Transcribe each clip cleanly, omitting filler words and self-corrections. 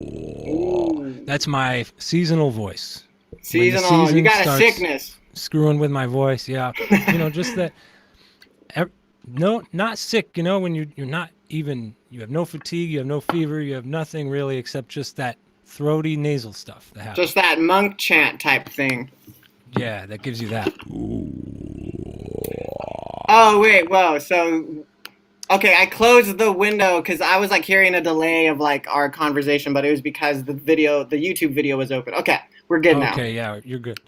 Ooh. That's my seasonal voice. When the Seasonal. You season got a starts sickness. screwing with my voice, yeah. Just that. No, not sick. When you're not even. You have no fatigue. You have no fever. You have nothing really except just that throaty nasal stuff that Just happens. that monk chant type thing. Yeah, that gives you that. Oh, wait, whoa. So, okay, I closed the window because I was like hearing a delay of like our conversation, but it was because the YouTube video was open. Okay, we're good now. Okay, yeah, you're good.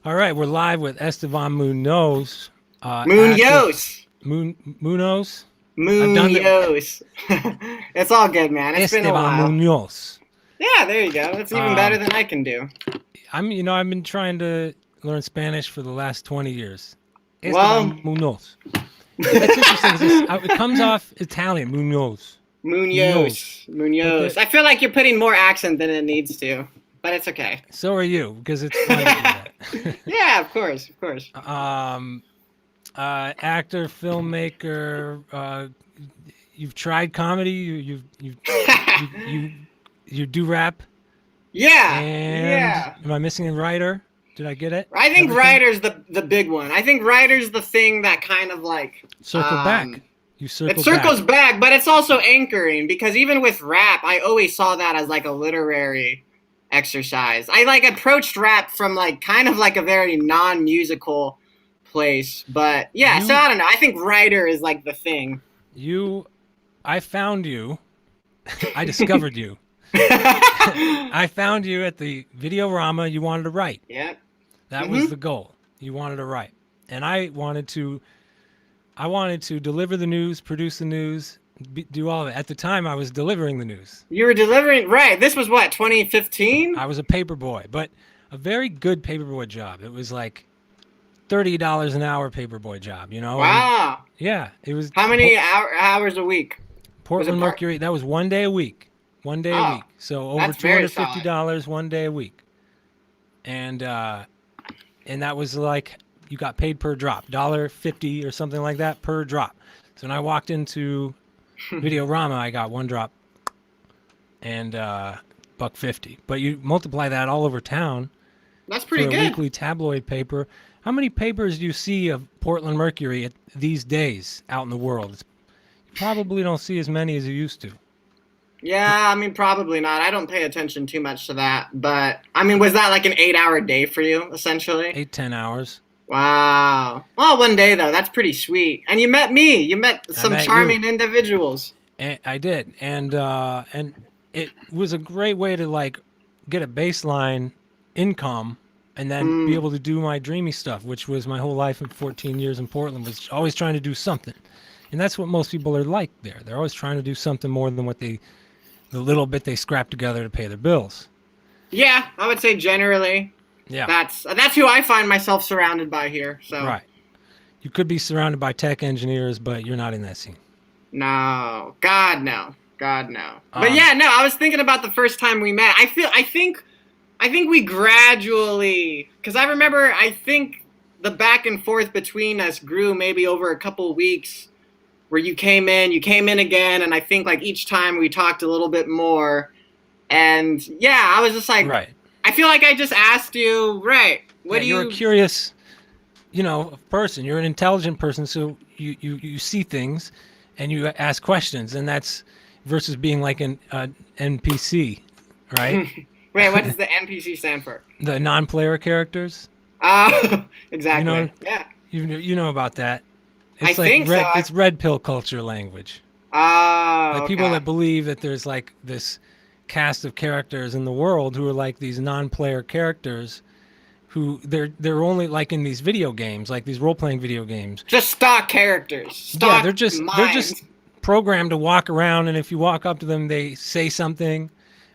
All right, we're live with Estevan Munoz, actor Munoz. Munoz. I've done the Munoz. It's all good, man. It's been a Estevan while. Munoz. Yeah, there you go. That's even better Um, than I can do. I've been trying to learn Spanish for the last 20 years. Well, Esteban Munoz. That's interesting. It comes off Italian, Munoz. Munoz. Munoz. But Munoz. I feel like you're putting more accent than it needs to, but it's okay. so are you, because it's fun to do that. Yeah, of course, of course. Actor, filmmaker. You've tried comedy. You do rap. Yeah, And yeah. am I missing a writer? Did I get it? I think Everything? writer's the big one. I think writer's the thing that kind of like Circle back. You it circled back. circles back, but it's also anchoring because even with rap, I always saw that as like a literary exercise. I like approached rap from like kind of like a very non-musical place, but yeah, so You, I don't know. I think writer is like the thing. you, I found you. I discovered you. I found you at the Videorama. You wanted to write. Yeah. That was Mhm. the goal. You wanted to write, and I wanted to deliver the news, produce the news, do all of it. At the time, I was delivering the news. You were delivering right. This was what, 2015? I was a paper boy, but a very good paper boy job. It was like $30 an hour paper boy job, and Wow. yeah, it was How many hours a week? Was it Portland part? Mercury. That was one day a week, one day a Oh, week. So over that's two very hundred fifty solid. dollars one day a week, and that was like you got paid per drop, $1.50 or something like that per drop. So when I walked into Videorama, I got one drop and $1.50. But you multiply that all over town That's for pretty a good. weekly tabloid paper. How many papers do you see of Portland Mercury these days out in the world? You probably don't see as many as you used to. Yeah, I mean, probably not. I don't pay attention too much to that. But, I mean, was that like an 8 hour day for you, essentially? 8, 10 hours. Wow. Well, one day, though. That's pretty sweet. And you met me. You met I some met you. charming individuals. And I did, and it was a great way to like get a baseline income, and then be Hmm. able to do my dreamy stuff, which was my whole life in 14 years in Portland. Was always trying to do something, and that's what most people are like there. They're always trying to do something more than the little bit they scrap together to pay their bills. Yeah, I would say generally. Yeah, That's who I find myself surrounded by here. So, right. You could be surrounded by tech engineers, but you're not in that scene. no. God, no. God, no. But Um, yeah, no, I was thinking about the first time we met. I think we gradually, because I remember, I think the back and forth between us grew maybe over a couple weeks where you came in again, and I think like each time we talked a little bit more. And yeah, I was just like, right. I feel like I just asked you, right, Yeah, what do you're a you, curious, person. You're an intelligent person, so you see things, and you ask questions, and that's versus being like an NPC, right? wait, what does the NPC stand for? The non-player characters. You know, Exactly. Yeah, you know about that. I It's like think so. it's red pill culture language. Like people Okay. that believe that there's like this cast of characters in the world who are like these non-player characters who they're only like in these video games, like these role-playing video games. Just stock characters, Yeah, stock they're just minds. programmed to walk around, and if you walk up to them, they say something,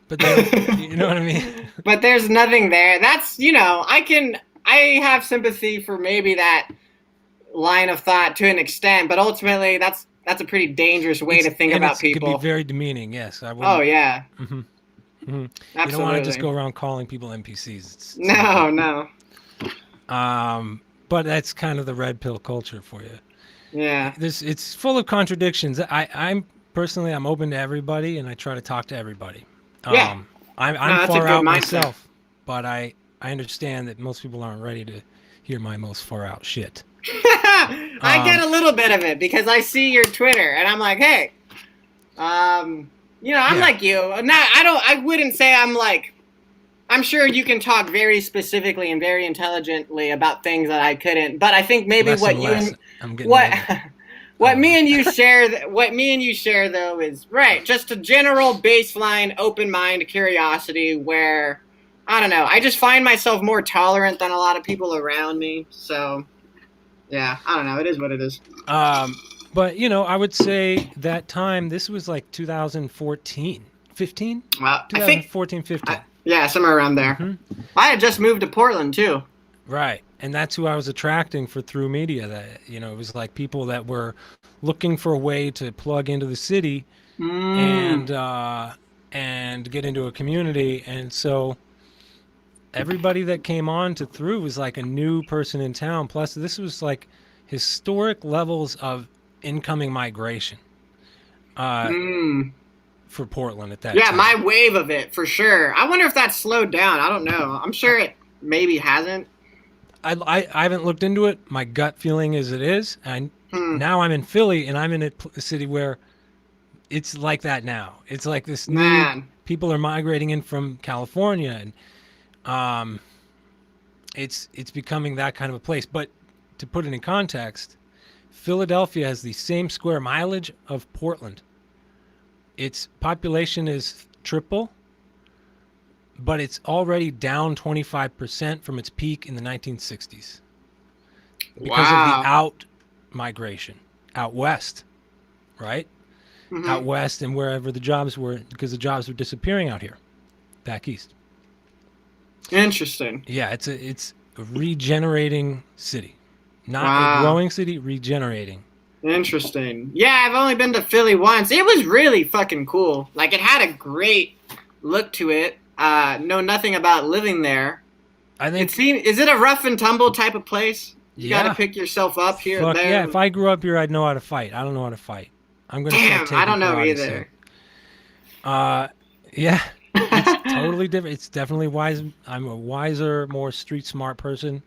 but they don't. You know what I mean? But there's nothing there. That's, I have sympathy for maybe that line of thought to an extent, but ultimately that's a pretty dangerous way to think about It could be people. very demeaning. Yes, I Oh wouldn't. yeah, Hmm. Hmm. You don't want to just absolutely. go around calling people NPCs. It's not No, good. no. But that's kind of the red pill culture for you. Yeah. It's full of contradictions. I'm personally I'm open to everybody, and I try to talk to everybody. Yeah. I'm No, that's a far good out mindset. myself, but I understand that most people aren't ready to hear my most far out shit. I get a little bit of it because I see your Twitter and I'm like, hey, I'm Yeah. like you. I wouldn't say I'm like, I'm sure you can talk very specifically and very intelligently about things that I couldn't, but I think maybe Less what and you less. and I'm getting what older. what me and you share though is right, just a general baseline open mind curiosity where I don't know, I just find myself more tolerant than a lot of people around me. So, yeah, I don't know, it is what it is. But I would say that time, this was like 2014, 15, Well, I think 2014, 15. yeah, somewhere around there. Hmm. I had just moved to Portland too. Right. And that's who I was attracting for Through Media. That, it was like people that were looking for a way to plug into the city Mm. and get into a community. And so everybody that came on to Through was like a new person in town. Plus, this was like historic levels of incoming migration Mm. for Portland at that Yeah, time. my wave of it for sure. I wonder if that's slowed down. I don't know. I'm sure it maybe hasn't. I haven't looked into it. My gut feeling is it is. And Hmm. now I'm in Philly, and I'm in a city where it's like that now. It's like this new Man. people are migrating in from California, and it's becoming that kind of a place. But to put it in context, Philadelphia has the same square mileage of Portland. Its population is triple, but it's already down 25% from its peak in the 1960s because of the Wow. out migration out west, right? Out Hmm. west and wherever the jobs were, because the jobs were disappearing out here, back east. Interesting. Yeah, it's a regenerating city, not a Wow. growing city, regenerating. Interesting. Yeah, I've only been to Philly once. It was really fucking cool. Like, it had a great look to it. Know nothing about living there. I think, Is it a rough and tumble type of place? You got to yeah, pick yourself up here and fuck yeah. there. If I grew up here, I'd know how to fight. I don't know how to fight. I'm gonna start Damn, I taking don't know karate soon. either. Yeah, it's totally different. It's definitely wise. I'm a wiser, more street smart person.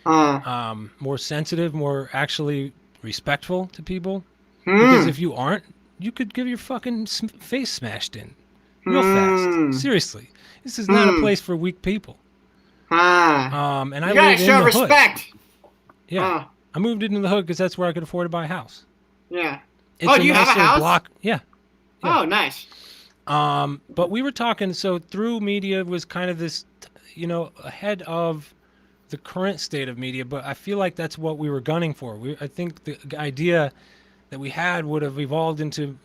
uh, More sensitive, more actually respectful to people. Because hmm, if you aren't, you could give your fucking face smashed in real fast. hmm, Seriously, this is not a hmm, place for weak people. huh. And I You gotta live in show the hood. respect. Yeah, I moved into the hood because that's where I could afford to buy a house. Yeah. It's Oh, a do you have nice a little house? block. Yeah. Yeah. Oh, nice. But we were talking. So Through Media was kind of this, ahead of the current state of media. But I feel like that's what we were gunning for. I think the idea that we had would have evolved into,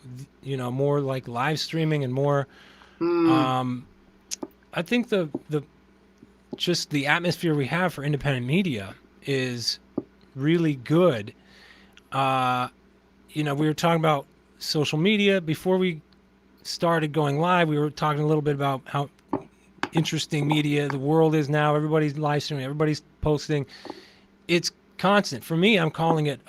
more like live streaming and more. Hmm. Um, I think the just the atmosphere we have for independent media is really good. Uh, we were talking about social media before we started going live. We were talking a little bit about how interesting media the world is now. Everybody's live streaming, everybody's posting. It's constant. For me, I'm calling it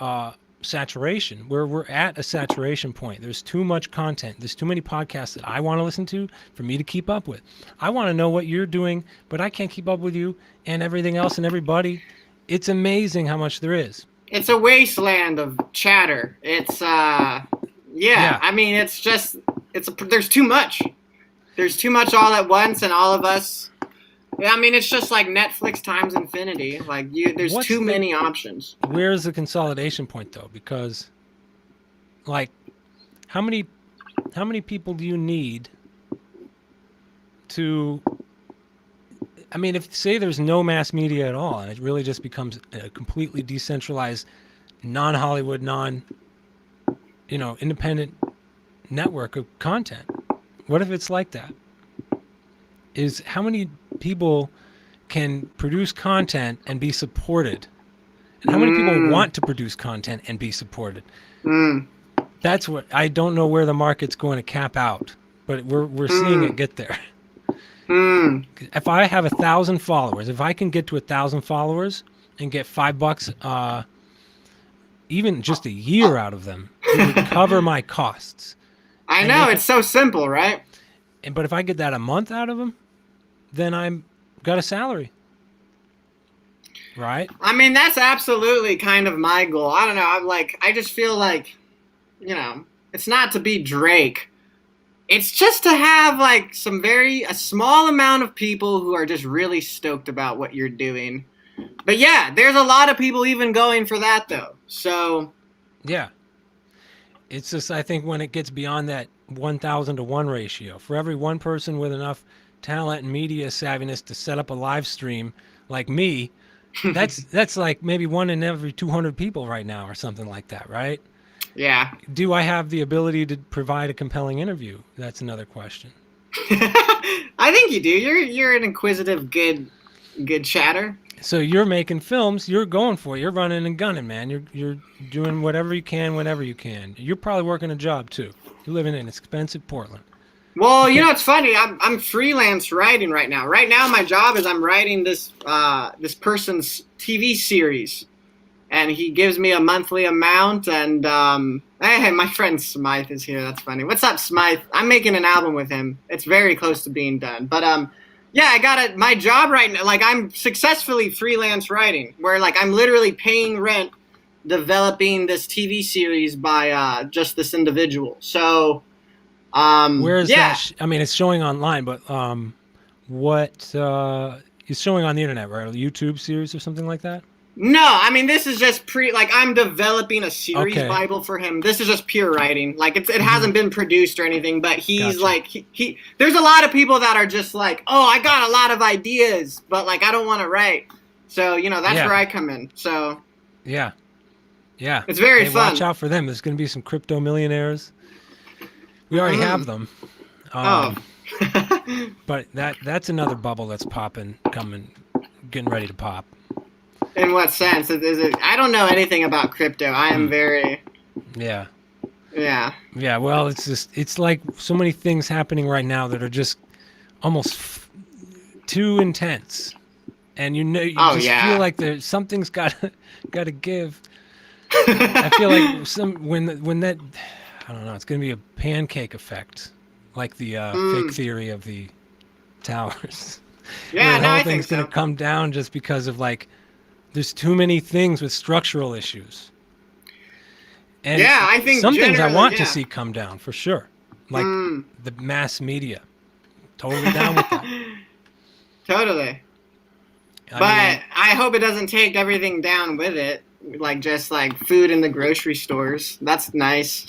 saturation, where we're at a saturation point. There's too much content. There's too many podcasts that I want to listen to for me to keep up with. I want to know what you're doing, but I can't keep up with you and everything else and everybody. It's amazing how much there is. It's a wasteland of chatter. It's yeah. Yeah. I mean, it's just there's too much. There's too much all at once, and all of us. Yeah, I mean, it's just like Netflix times infinity. Like there's What's too the- many options. Where's the consolidation point though? Because like how many people do you need to I mean, if say there's no mass media at all and it really just becomes a completely decentralized non-Hollywood, independent network of content. What if it's like that? Is how many people can produce content and be supported? And how many people want to produce content and be supported? Mm. That's what I don't know where the market's going to cap out, but we're seeing it get there. Mm. If I have 1,000 followers, if I can get to 1,000 followers and get $5, even just a year out of them, it would cover my costs. I And know, they it's so simple, right? But if I get that a month out of them, then I'm got a salary, right? I mean, that's absolutely kind of my goal. I don't know. I just feel like, it's not to be Drake. It's just to have like a small amount of people who are just really stoked about what you're doing. But yeah, there's a lot of people even going for that though. So yeah, it's just, I think when it gets beyond that 1,000 to 1 ratio, for every one person with enough talent and media savviness to set up a live stream like me, that's like maybe 1 in every 200 people right now or something like that, right? yeah. Do I have the ability to provide a compelling interview? That's another question. I think you do. You're an inquisitive, good chatter. So you're making films, you're going for it, you're running and gunning, man. You're doing whatever you can whenever you can. You're probably working a job too. You're living in expensive Portland. Well, it's funny. I'm freelance writing right now. Right now, my job is I'm writing this person's TV series, and he gives me a monthly amount. And hey, my friend Smythe is here. That's funny. What's up, Smythe? I'm making an album with him. It's very close to being done. But yeah, I got my job right now. Like, I'm successfully freelance writing, where like I'm literally paying rent, developing this TV series by just this individual. So. Where is that? I mean, it's showing online, but what it's showing on the internet, right? A YouTube series or something like that? No, I mean, this is just I'm developing a series Bible for him. This is just pure writing. Like, it hasn't been produced or anything, but he's gotcha. Like, he there's a lot of people that are just like, oh, I got a lot of ideas, but like, I don't want to write. So, that's where I come in. So. Yeah. It's very fun. Watch out for them. There's going to be some crypto millionaires. We already have them. But that's another bubble that's popping, getting ready to pop. In what sense? Is it? I don't know anything about crypto. I am very... Yeah. Yeah. Yeah, well, it's like so many things happening right now that are just almost too intense. And you feel like something's got to give. I feel like when that... I don't know. It's going to be a pancake effect, like the fake theory of the towers. Yeah, the whole thing's going to come down just because of like, there's too many things with structural issues. And I think some things I want to see come down for sure, like the mass media. Totally down with that. Totally. I hope it doesn't take everything down with it, like just like food in the grocery stores. That's nice.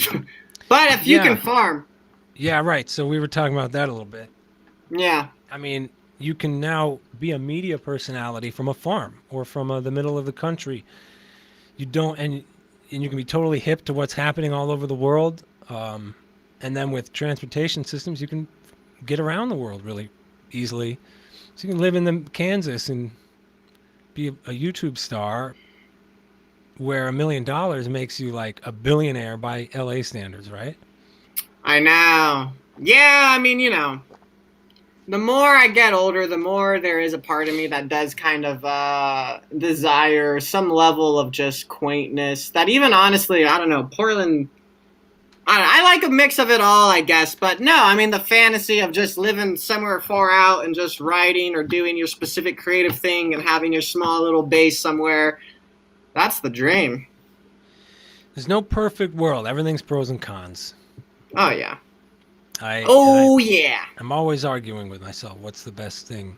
But if you can farm. Yeah, right. So we were talking about that a little bit. Yeah. I mean, you can now be a media personality from a farm or from the middle of the country. And you can be totally hip to what's happening all over the world. And then with transportation systems, you can get around the world really easily. So you can live in Kansas and be a YouTube star, where $1 million makes you like a billionaire by LA standards, right? I know. Yeah, I mean, the more I get older, the more there is a part of me that does kind of desire some level of just quaintness. That even honestly, I don't know, Portland, I like a mix of it all, I guess. But no, I mean, the fantasy of just living somewhere far out and just writing or doing your specific creative thing and having your small little base somewhere, that's the dream. There's no perfect world. Everything's pros and cons. Oh, yeah. Yeah. I'm always arguing with myself. What's the best thing?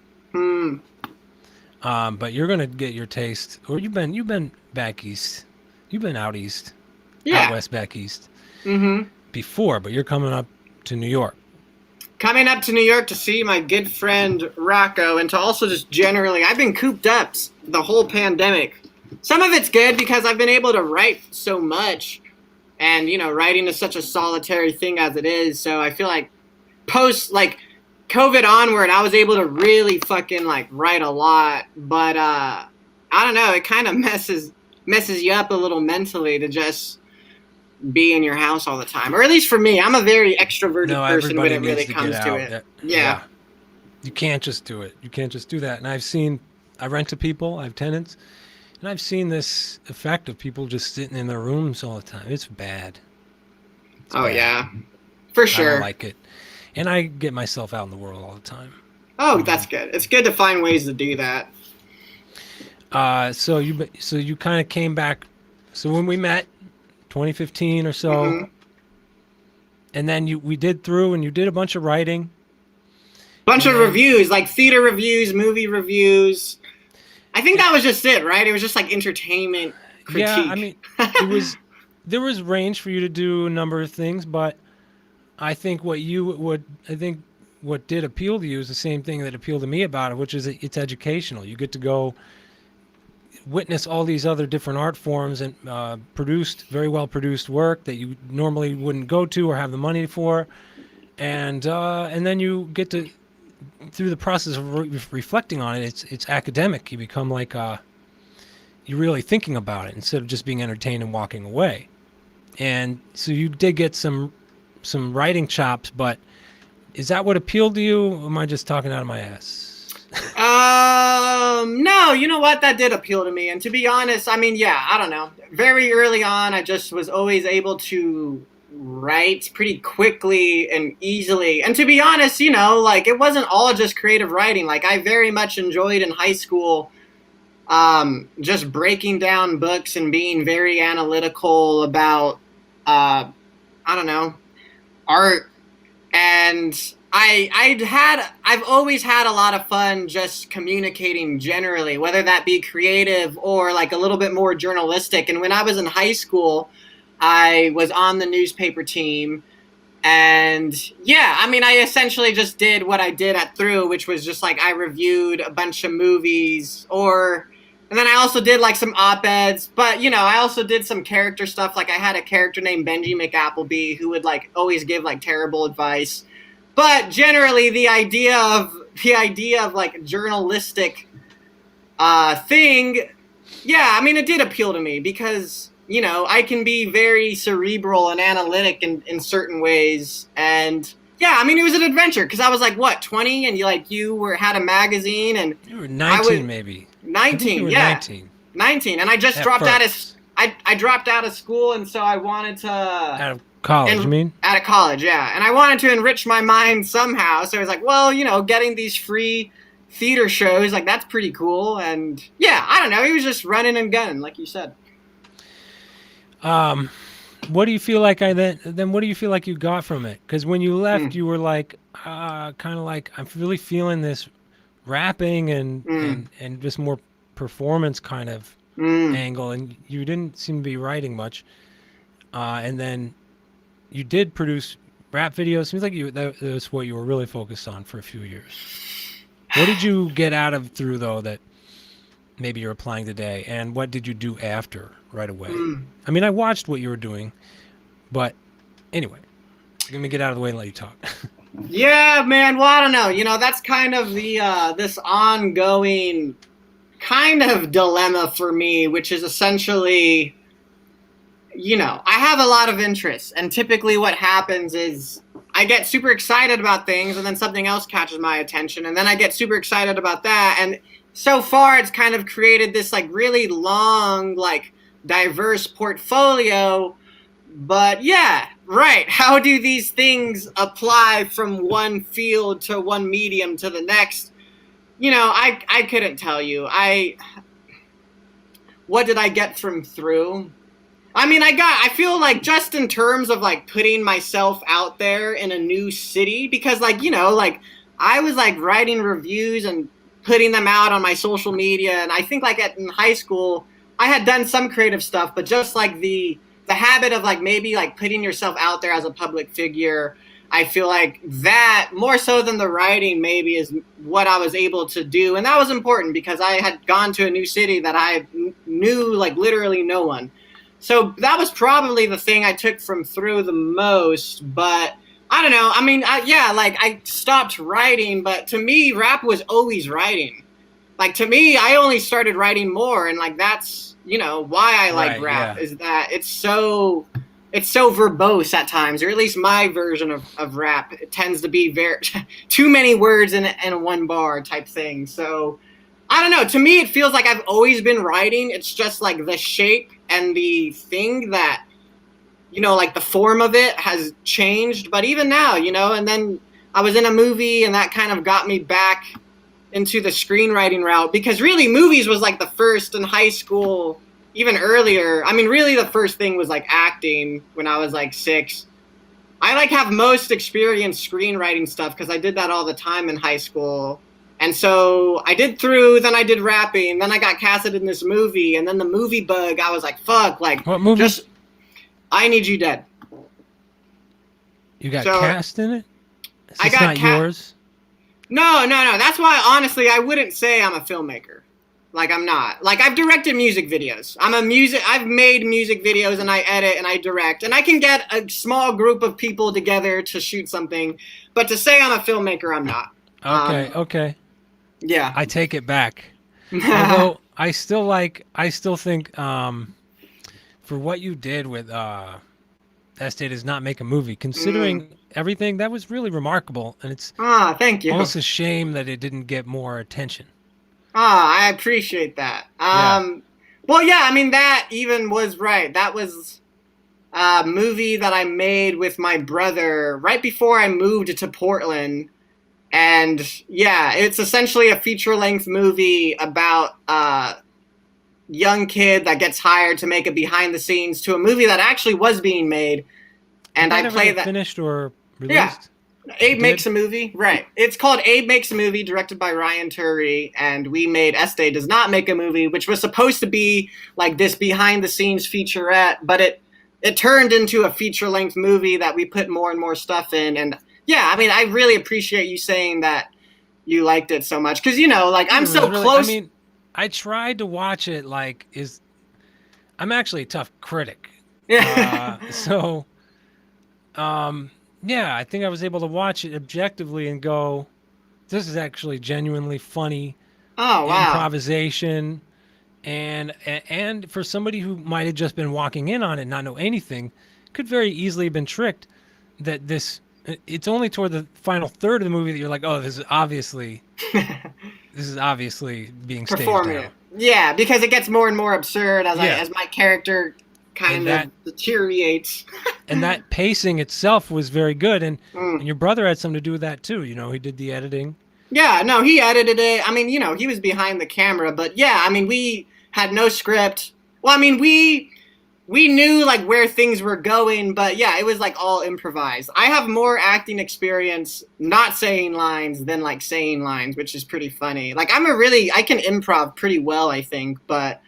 But you're gonna get your taste. Or you've been back east. You've been out east. Yeah. Out west, back east. Mm-hmm. Before, but you're coming up to New York. Coming up to New York to see my good friend Rocco, and to also just generally, I've been cooped up the whole pandemic. Some of it's good because I've been able to write so much, and writing is such a solitary thing as it is. So I feel like post COVID onward, I was able to really fucking write a lot. But I don't know, it kind of messes you up a little mentally to just be in your house all the time. Or at least for me, I'm a very extroverted person when it really comes to it. Yeah. You can't just do it. You can't just do that. And I rent to people, I have tenants. And I've seen this effect of people just sitting in their rooms all the time. It's bad. It's bad. Yeah. For sure. I don't like it. and I get myself out in the world all the time. Oh, that's good. It's good to find ways to do that. So you kind of came back. So when we met, 2015 or so, Hmm. and then we did through, and you did a bunch of writing. Bunch And of then, reviews, like theater reviews, movie reviews. I think that was just it, right? It was just like entertainment yeah, I critique. mean, it was there was range for you to do a number of things, but I think what did appeal to you is the same thing that appealed to me about it, which is it's educational. You get to go witness all these other different art forms and very well produced work that you normally wouldn't go to or have the money for, and then you get to, through the process of reflecting on it, it's academic. You become like you're really thinking about it instead of just being entertained and walking away. And so you did get some writing chops, but is that what appealed to you? Or am I just talking out of my ass? No, you know what? That did appeal to me. And to be honest, I mean, yeah, I don't know. Very early on, I just was always able to write pretty quickly and easily. And to be honest, like it wasn't all just creative writing. Like I very much enjoyed in high school just breaking down books and being very analytical about, I don't know, art. And I've always had a lot of fun just communicating generally, whether that be creative or like a little bit more journalistic. And when I was in high school, I was on the newspaper team. And yeah, I mean, I essentially just did what I did at Through, which was just like I reviewed a bunch of movies, and then I also did like some op-eds, but I also did some character stuff. Like I had a character named Benji McAppleby who would like always give like terrible advice. But generally the idea of like journalistic thing, yeah, I mean it did appeal to me because I can be very cerebral and analytic in certain ways. And yeah, I mean it was an adventure because I was like what, 20, and you had a magazine, and You were I 19, was maybe. I think you 19, were yeah. 19 19, and I just at dropped out of first. I dropped out of school, and so I wanted to Out of college, you and mean? out of college, yeah, and I wanted to enrich my mind somehow. So I was like, well, getting these free theater shows, like that's pretty cool. And yeah, I don't know, he was just running and gunning, like you said. Um, what do you feel like then what do you feel like you got from it? Because when you left, Mm, you were like, kind of like, I'm really feeling this rapping mm, and just more performance kind of mm. angle, and you didn't seem to be writing much. And then you did produce rap videos. Seems like that was what you were really focused on for a few years. What did you get out of Through though that maybe you're applying today, and what did you do after right away? Mm. I mean, I watched what you were doing, but anyway, let me get out of the way and let you talk. Yeah, man. Well, I don't know. That's kind of the this ongoing kind of dilemma for me, which is essentially, I have a lot of interests, and typically what happens is I get super excited about things, and then something else catches my attention, and then I get super excited about that, and so far it's kind of created this like really long, like diverse portfolio. But yeah, right. How do these things apply from one field to one medium to the next? I couldn't tell you. What did I get from Through? I mean, I feel like just in terms of like putting myself out there in a new city, because like I was like writing reviews and putting them out on my social media. And I think like in high school, I had done some creative stuff, but just like the habit of like maybe like putting yourself out there as a public figure, I feel like that more so than the writing maybe is what I was able to do. And that was important because I had gone to a new city that I knew like literally no one. So that was probably the thing I took from Through the most. But I don't know. I mean, yeah, like I stopped writing, but to me, rap was always writing. Like to me, I only started writing more, and like that's why I like Right, rap, yeah. is that it's so verbose at times, or at least my version of rap. It tends to be very too many words in one bar type thing. So I don't know. To me, it feels like I've always been writing. It's just like the shape and the thing that like the form of it has changed. But even now, and then I was in a movie, and that kind of got me back into the screenwriting route, because really movies was like the first in high school, even earlier. I mean, really the first thing was like acting when I was like 6. I like have most experience screenwriting stuff because I did that all the time in high school. And so I did then I did rapping, then I got casted in this movie, and then the movie bug, I was like, fuck, like, What movie? just I Need You Dead. You got cast in it? Is I this got not yours? No. That's why, honestly, I wouldn't say I'm a filmmaker. Like, I'm not. Like, I've directed music videos. I've made music videos, and I edit and I direct. And I can get a small group of people together to shoot something. But to say I'm a filmmaker, I'm not. Okay. Yeah. I take it back. Although I still think for what you did with Estee Does Not Make a Movie, considering everything, that was really remarkable. And it's thank you. almost a shame that it didn't get more attention. I appreciate that. Well, yeah, I mean, that even was right. That was a movie that I made with my brother right before I moved to Portland. And yeah, it's essentially a feature-length movie about a young kid that gets hired to make a behind-the-scenes to a movie that actually was being made. And I play that. Finished or released? Yeah. Abe Makes a Movie, right. It's called Abe Makes a Movie, directed by Ryan Turry, and we made Estee Does Not Make a Movie, which was supposed to be like this behind-the-scenes featurette, but it turned into a feature-length movie that we put more and more stuff in. And yeah, I mean, I really appreciate you saying that you liked it so much, because, you know, like, I'm so close. I mean, I tried to watch it, I'm actually a tough critic. Yeah. Yeah, I think I was able to watch it objectively and go, this is actually genuinely funny. Oh, wow. Improvisation. And for somebody who might have just been walking in on it, not know anything, could very easily have been tricked that it's only toward the final third of the movie that you're like, oh, this is obviously being staged out. Yeah, because it gets more and more absurd as my character kind of deteriorates. And that pacing itself was very good, and your brother had something to do with that too. You know, he did the editing. Yeah, no, he edited it. I mean, you know, he was behind the camera, but yeah, I mean, we had no script. Well, I mean, we knew like where things were going, but yeah, it was like all improvised. I have more acting experience not saying lines than like saying lines, which is pretty funny. Like, I can improv pretty well, I think, but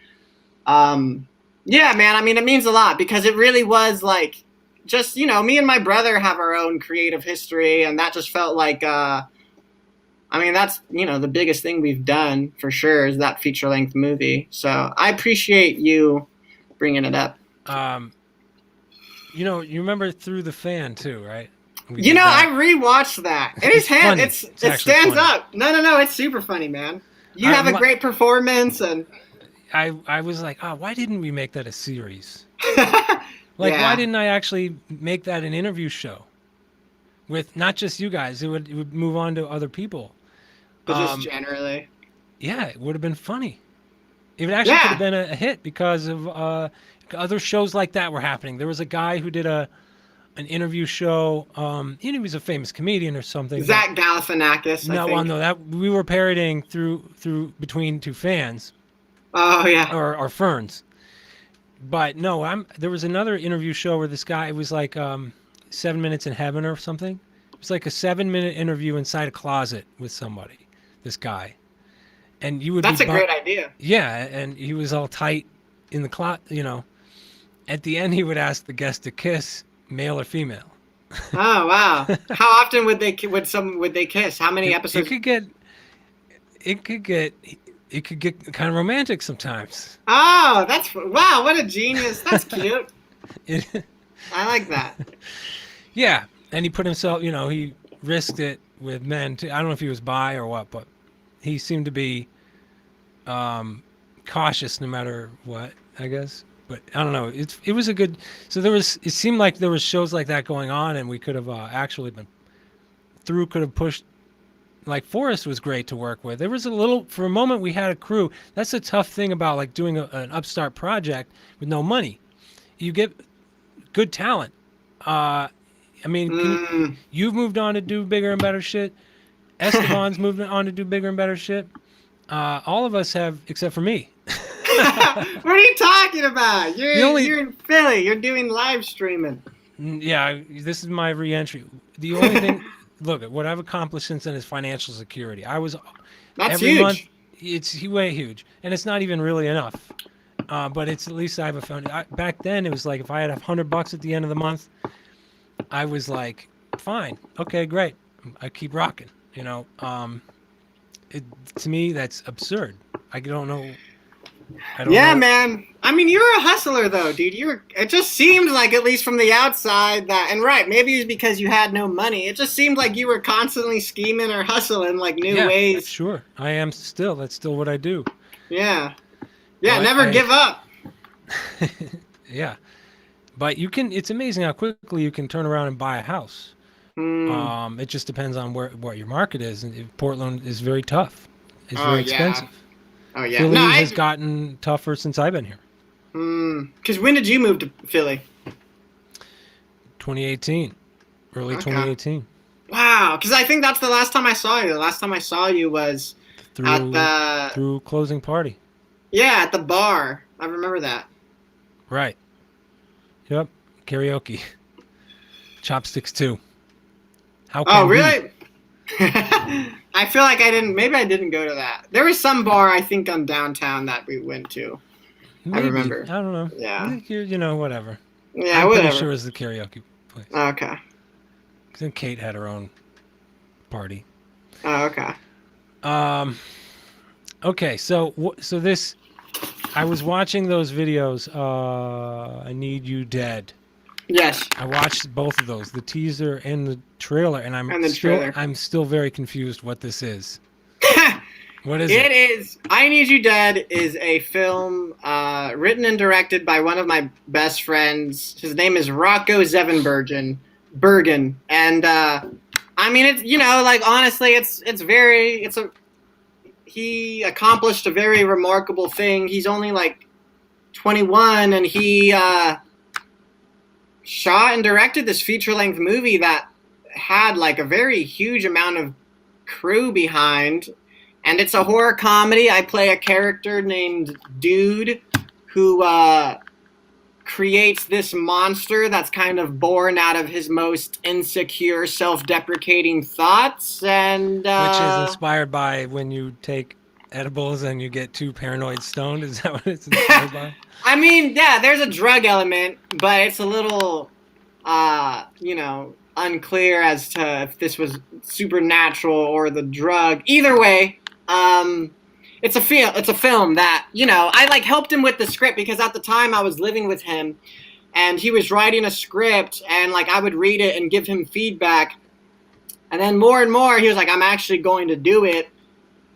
yeah, man, I mean, it means a lot, because it really was like, just, you know, me and my brother have our own creative history, and that just felt like, I mean, that's, you know, the biggest thing we've done for sure is that feature-length movie. So I appreciate you bringing it up. You know, you remember Through the Fan too, right? I rewatched that. It stands funny. up. No, it's super funny, man. You have a great performance, and I was like, why didn't we make that a series? Why didn't I actually make that an interview show with not just you guys? It would move on to other people. But just generally. Yeah, it would have been funny. It actually could have been a hit because of other shows like that were happening. There was a guy who did an interview show. He was a famous comedian or something. Zach Galifianakis. No, that we were parodying through Between Two Fans. Oh yeah. Or Ferns. But no, there was another interview show where this guy, it was like 7 Minutes in Heaven or something. It was like a 7-minute interview inside a closet with somebody, this guy. And you would That's a great idea. Yeah, and he was all tight in the closet, you know. At the end, he would ask the guest to kiss, male or female. Oh, wow. How often would they kiss? How many episodes? It could get kind of romantic sometimes. Oh, wow, what a genius. That's cute. I like that. Yeah, and he put himself, you know, he risked it with men too. I don't know if he was bi or what, but he seemed to be cautious no matter what, I guess. But I don't know. It was a good. So it seemed like there was shows like that going on, and we could have actually could have pushed. Like Forrest was great to work with. There was for a moment we had a crew. That's the tough thing about like doing an upstart project with no money. You get good talent, I mean, you've moved on to do bigger and better shit. Estevan's moved on to do bigger and better shit. All of us have, except for me. What are you talking about? You're in Philly. You're doing live streaming. Yeah, this is my re-entry. The only thing, look, what I've accomplished since then is financial security. That's every huge. month, it's way huge, and it's not even really enough. But it's at least I have a foundation. Back then, it was like if I had $100 at the end of the month, I was like, fine, okay, great, I keep rocking. You know, to me, that's absurd. I don't know. Yeah, man. I mean, you're a hustler, though, dude. It just seemed like, at least from the outside, and right, maybe it's because you had no money. It just seemed like you were constantly scheming or hustling, like, new ways. Sure. I am still. That's still what I do. Yeah. Yeah, never give up. Yeah. But it's amazing how quickly you can turn around and buy a house. It just depends on what your market is. And Portland is very tough. It's very expensive. Oh, yeah. Philly has gotten tougher since I've been here. Because when did you move to Philly? 2018. Early 2018. Wow. Because I think that's the last time I saw you. The last time I saw you was through closing party. Yeah, at the bar. I remember that. Right. Yep. Karaoke. Chopsticks too. How can really? I feel like maybe I didn't go to that. There was some bar, I think, on downtown that we went to. Maybe. I remember. I don't know. Yeah. You know, whatever. Yeah, I'm whatever. pretty sure it was the karaoke place. Okay. Then Kate had her own party. Oh, okay. Okay, so this, I was watching those videos, I Need You Dead. Yes. I watched both of those, the teaser and the trailer, and I'm still very confused what this is. What is it? It is I Need You Dead is a film written and directed by one of my best friends. His name is Rocco Bergen. And I mean, it's, you know, like, honestly, he accomplished a very remarkable thing. He's only like 21, and he shot and directed this feature-length movie that had like a very huge amount of crew behind, and it's a horror comedy. I play a character named Dude who creates this monster that's kind of born out of his most insecure, self-deprecating thoughts, and which is inspired by when you take edibles and you get too paranoid stoned. Is that what it's inspired by? I mean, yeah, there's a drug element, but it's a little, you know, unclear as to if this was supernatural or the drug. Either way, it's a film that, you know, I like helped him with the script because at the time I was living with him, and he was writing a script, and like I would read it and give him feedback, and then more and more he was like, I'm actually going to do it.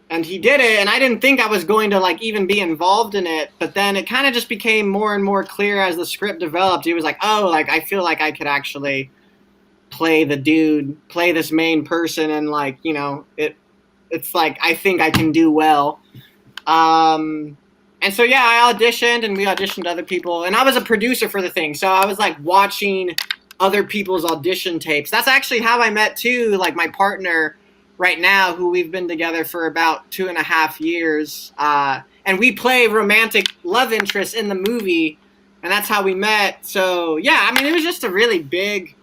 And he did it, and I didn't think I was going to, like, even be involved in it. But then it kind of just became more and more clear as the script developed. He was like, oh, like, I feel like I could actually play this main person, and, like, you know, it's like, I think I can do well. And so, yeah, I auditioned, and we auditioned other people. And I was a producer for the thing, so I was, like, watching other people's audition tapes. That's actually how I met, too, like, my partner right now, who we've been together for about 2.5 years. And we play romantic love interests in the movie, and that's how we met. So, yeah, I mean, it was just a really big,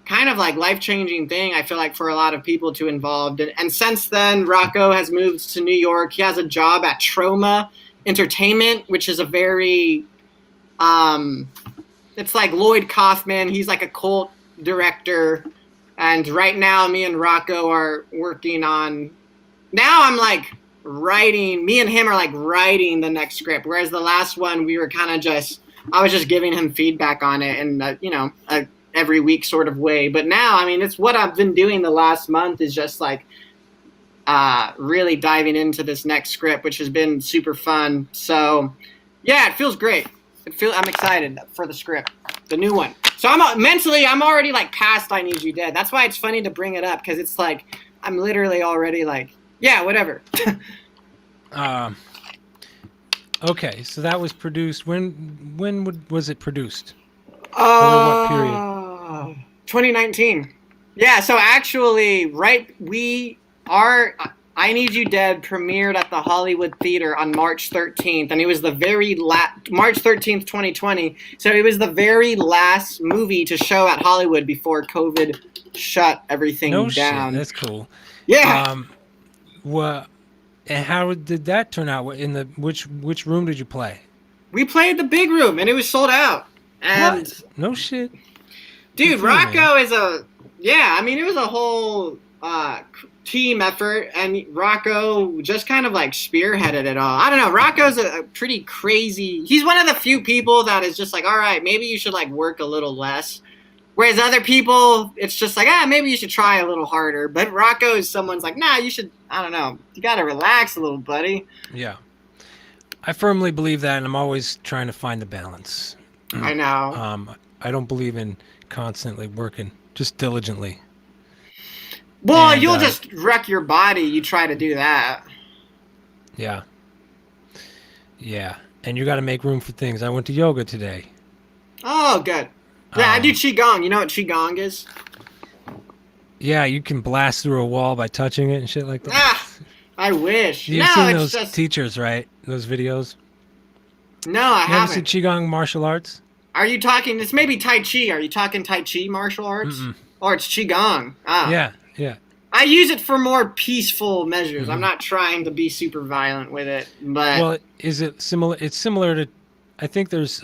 kind of like life-changing thing, I feel like, for a lot of people to involved. And since then, Rocco has moved to New York. He has a job at Troma Entertainment, which is a very, it's like Lloyd Kaufman. He's like a cult director. And right now, me and Rocco are working on, now I'm like writing, me and him are like writing the next script. Whereas the last one, we were kind of I was just giving him feedback on it in, you know, a every week sort of way. But now, I mean, it's what I've been doing the last month is just like really diving into this next script, which has been super fun. So yeah, it feels great. I'm excited for the script, the new one. So I'm already like past I Need You Dead. That's why it's funny to bring it up, because it's like I'm literally already like, yeah, whatever. Okay, so that was produced. When was it produced? Over what period? 2019. Yeah, so actually, I Need You Dead premiered at the Hollywood Theater on March 13th, and it was the very March 13th, 2020. So it was the very last movie to show at Hollywood before COVID shut everything No down. shit. That's cool. Yeah. What? And how did that turn out? In the which room did you play? We played the big room, and it was sold out. And what? No shit. Dude, Rocco is it was a whole team effort, and Rocco just kind of like spearheaded it all. I don't know. Rocco's a pretty crazy. He's one of the few people that is just like, all right, maybe you should like work a little less. Whereas other people, it's just like, maybe you should try a little harder. But Rocco is someone's like, nah, you should, I don't know, you got to relax a little, buddy. Yeah. I firmly believe that, and I'm always trying to find the balance. I know. I don't believe in constantly working, just diligently. Well, you'll just wreck your body. You try to do that. Yeah. Yeah. And you got to make room for things. I went to yoga today. Oh, good. Yeah, I do Qigong. You know what Qigong is? Yeah, you can blast through a wall by touching it and shit like that. I wish. You've seen those teachers, right? Those videos? No, I haven't. You ever seen Qigong martial arts? Are you talking, this may be Tai Chi. Are you talking Tai Chi martial arts? Mm-mm. Or it's Qigong? Ah. Yeah. I use it for more peaceful measures. Mm-hmm. I'm not trying to be super violent with it, but... Well, is it similar? It's similar to... I think there's...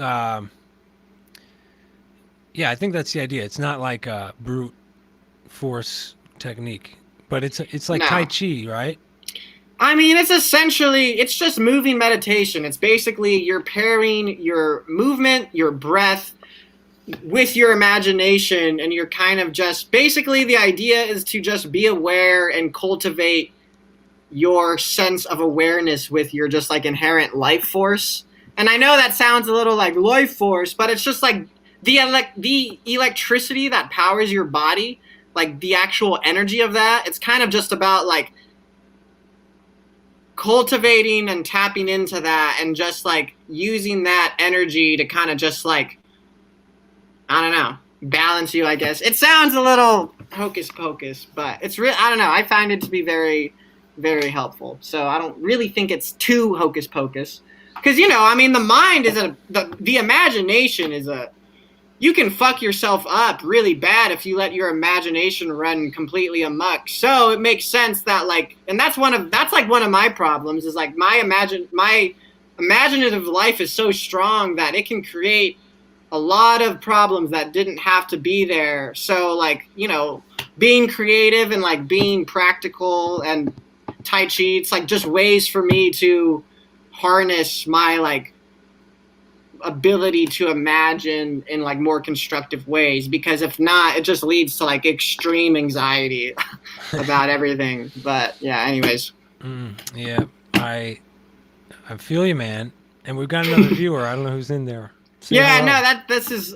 Yeah, I think that's the idea. It's not like a brute force technique, but it's like Tai Chi, right? I mean, it's just moving meditation. It's basically you're pairing your movement, your breath, with your imagination, and you're kind of just, basically the idea is to just be aware and cultivate your sense of awareness with your just like inherent life force. And I know that sounds a little like life force, but it's just like the electricity that powers your body, like the actual energy of that. It's kind of just about like cultivating and tapping into that and just like using that energy to kind of just like, I don't know, balance you, I guess. It sounds a little hocus pocus, but it's real. I don't know. I find it to be very, very helpful. So I don't really think it's too hocus pocus. Because, the mind is the imagination is you can fuck yourself up really bad if you let your imagination run completely amok. So it makes sense that and that's one of my problems is like my imaginative life is so strong that it can create a lot of problems that didn't have to be there. So being creative and being practical and Tai Chi, it's just ways for me to harness my ability to imagine in more constructive ways, because if not, it just leads to extreme anxiety about everything. But yeah, anyways. Yeah, I feel you, man. And we've got another viewer. I don't know who's in there. Say hello. No,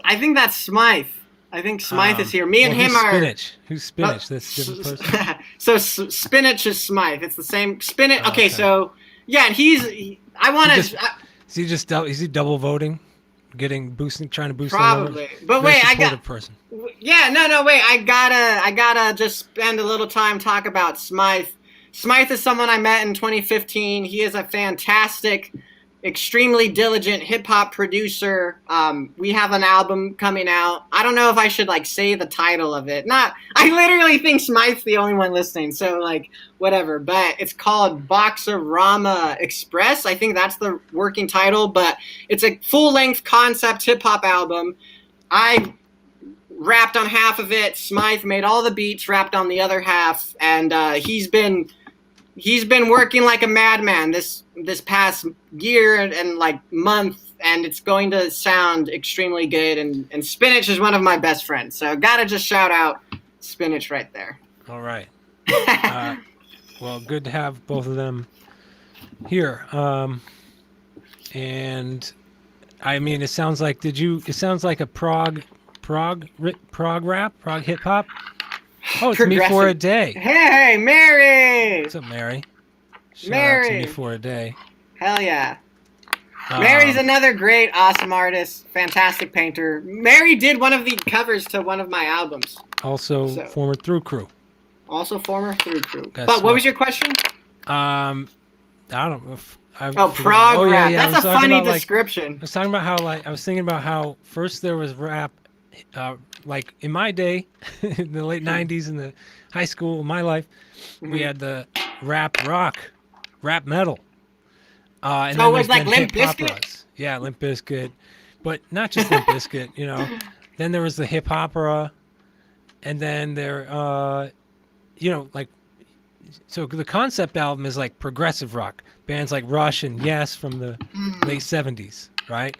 I think that's Smythe. I think Smythe is here. Me and him are Spinach. Who's Spinach? That's a different person. So Spinach is Smythe. It's the same Spinach. Okay, so yeah, and I want to. Is he double voting, trying to boost? Probably, but wait, person. Yeah, no, wait. I gotta just spend a little time talk about Smythe. Smythe is someone I met in 2015. He is a fantastic, extremely diligent hip hop producer. We have an album coming out. I don't know if I should say the title of it. I literally think Smythe's the only one listening, so whatever. But it's called Boxerama Express. I think that's the working title, but it's a full-length concept hip hop album. I rapped on half of it. Smythe made all the beats, rapped on the other half, and he's been working like a madman this past year and month, and it's going to sound extremely good. And Spinach is one of my best friends, so gotta just shout out Spinach right there. All right. Well, good to have both of them here. And I mean, it sounds like a prog rap, prog hip hop. Oh, it's Me for a Day. Hey, Mary! What's up, Mary? Mary! Shout out to Me for a Day. Hell yeah. Mary's another great, awesome artist, fantastic painter. Mary did one of the covers to one of my albums. Also, former Through Crew. Also former Through Crew. Guess But what was your question? I don't know. Prog rap. Yeah, That's a funny description. I was talking about how I was thinking about how first there was rap, like in my day, in the late '90s, in the high school, my life, we had the rap rock, rap metal. And so then it was like Limp hip Bizkit? operas. Yeah, Limp Bizkit, but not just Limp Bizkit. Then there was the hip opera, and then like. So the concept album is like progressive rock. Bands like Rush and Yes from the late 70s, right?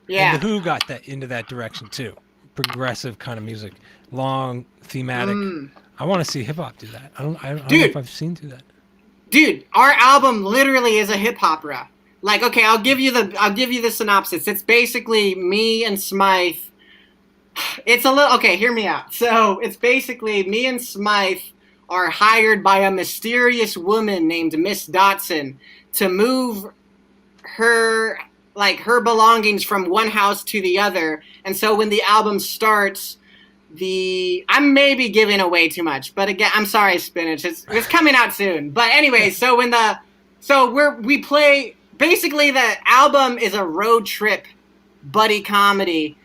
Yeah. And The Who got that into that direction too. Progressive kind of music. Long, thematic. I want to see hip hop do that. I don't know if I've seen do that. Dude, our album literally is a hip opera. Like, okay, I'll give you the synopsis. It's basically me and Smythe. It's a little okay, hear me out. So it's basically me and Smythe are hired by a mysterious woman named Miss Dotson to move her belongings from one house to the other. And so when the album starts, I'm maybe giving away too much, but again, I'm sorry, Spinach. It's coming out soon. But anyway, so we play, basically the album is a road trip buddy comedy,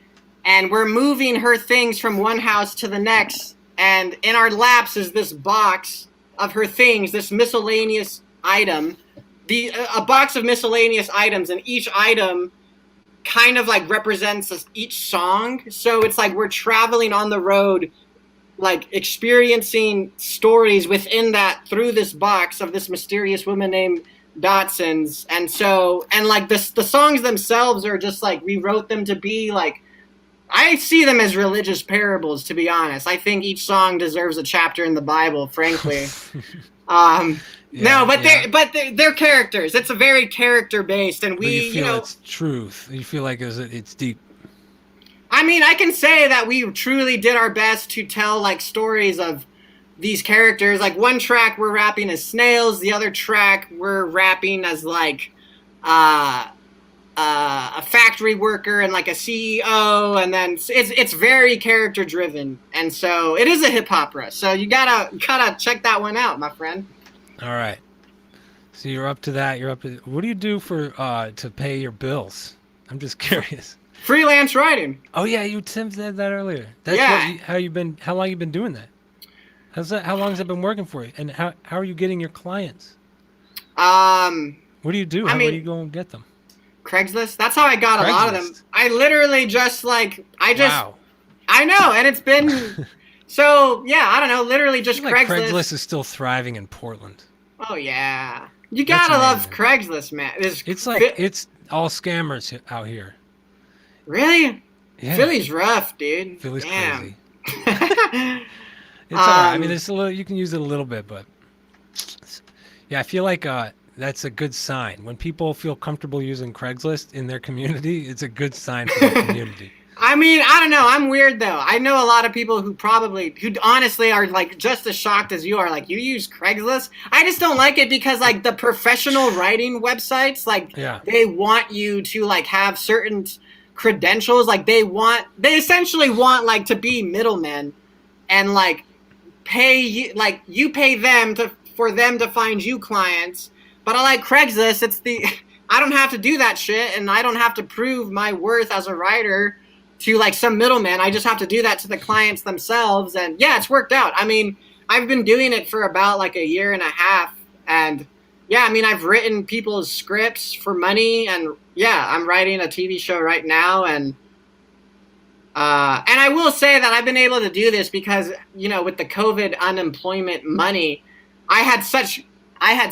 and we're moving her things from one house to the next. And in our laps is this box of her things, this miscellaneous item, a box of miscellaneous items, and each item kind of like represents each song. So it's like we're traveling on the road, like experiencing stories within that through this box of this mysterious woman named Dotson's. And like the songs themselves are just like, we wrote them to be like, I see them as religious parables, to be honest. I think each song deserves a chapter in the Bible, frankly. They're characters. It's a very character based, and you feel it's truth. You feel like it's deep. I mean, I can say that we truly did our best to tell like stories of these characters. Like one track we're rapping as snails, the other track we're rapping as like a factory worker and like a CEO, and then it's very character driven, and so it is a hip opera. So you gotta check that one out, my friend. All right. So you're up to that. What do you do for to pay your bills? I'm just curious. Freelance writing. Oh yeah, you said that earlier. That's how long you been doing that? How long has that been working for you? And how are you getting your clients? What do you do? Where do you go and get them? Craigslist. That's how I got a lot of them. I literally just wow. I know, and it's been so yeah. I don't know. Literally just Craigslist. Craigslist is still thriving in Portland. Oh yeah, you gotta love Craigslist, man. It's all scammers out here. Really? Yeah. Philly's rough, dude. Philly's crazy. It's all right. I mean, it's a little. You can use it a little bit, but yeah, I feel like that's a good sign. When people feel comfortable using Craigslist in their community, it's a good sign for the community. I mean, I don't know. I'm weird though. I know a lot of people who honestly are like just as shocked as you are. Like, you use Craigslist? I just don't like it because like the professional writing websites, like they want you to like have certain credentials. Like they essentially want like to be middlemen and like pay you, like you pay them for them to find you clients. But I like Craigslist. I don't have to do that shit, and I don't have to prove my worth as a writer to like some middleman. I just have to do that to the clients themselves, and yeah, it's worked out. I mean, I've been doing it for about like a year and a half, and yeah, I mean, I've written people's scripts for money, and yeah, I'm writing a TV show right now, and I will say that I've been able to do this because, you know, with the COVID unemployment money, I had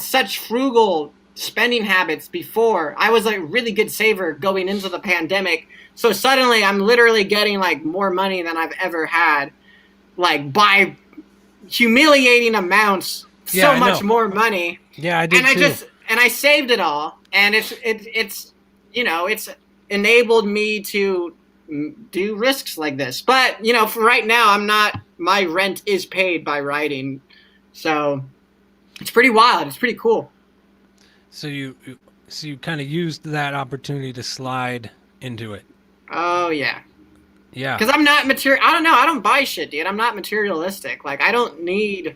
such frugal spending habits before. I was a really good saver going into the pandemic. So suddenly I'm literally getting like more money than I've ever had, like by humiliating amounts, much more money. Yeah, I did too. And I saved it all. And it's you know, it's enabled me to do risks like this. But, you know, for right now, my rent is paid by writing. So it's pretty wild. It's pretty cool. So So you kind of used that opportunity to slide into it. Oh yeah. Yeah. Because I'm not material. I don't know. I don't buy shit, dude. I'm not materialistic. Like I don't need.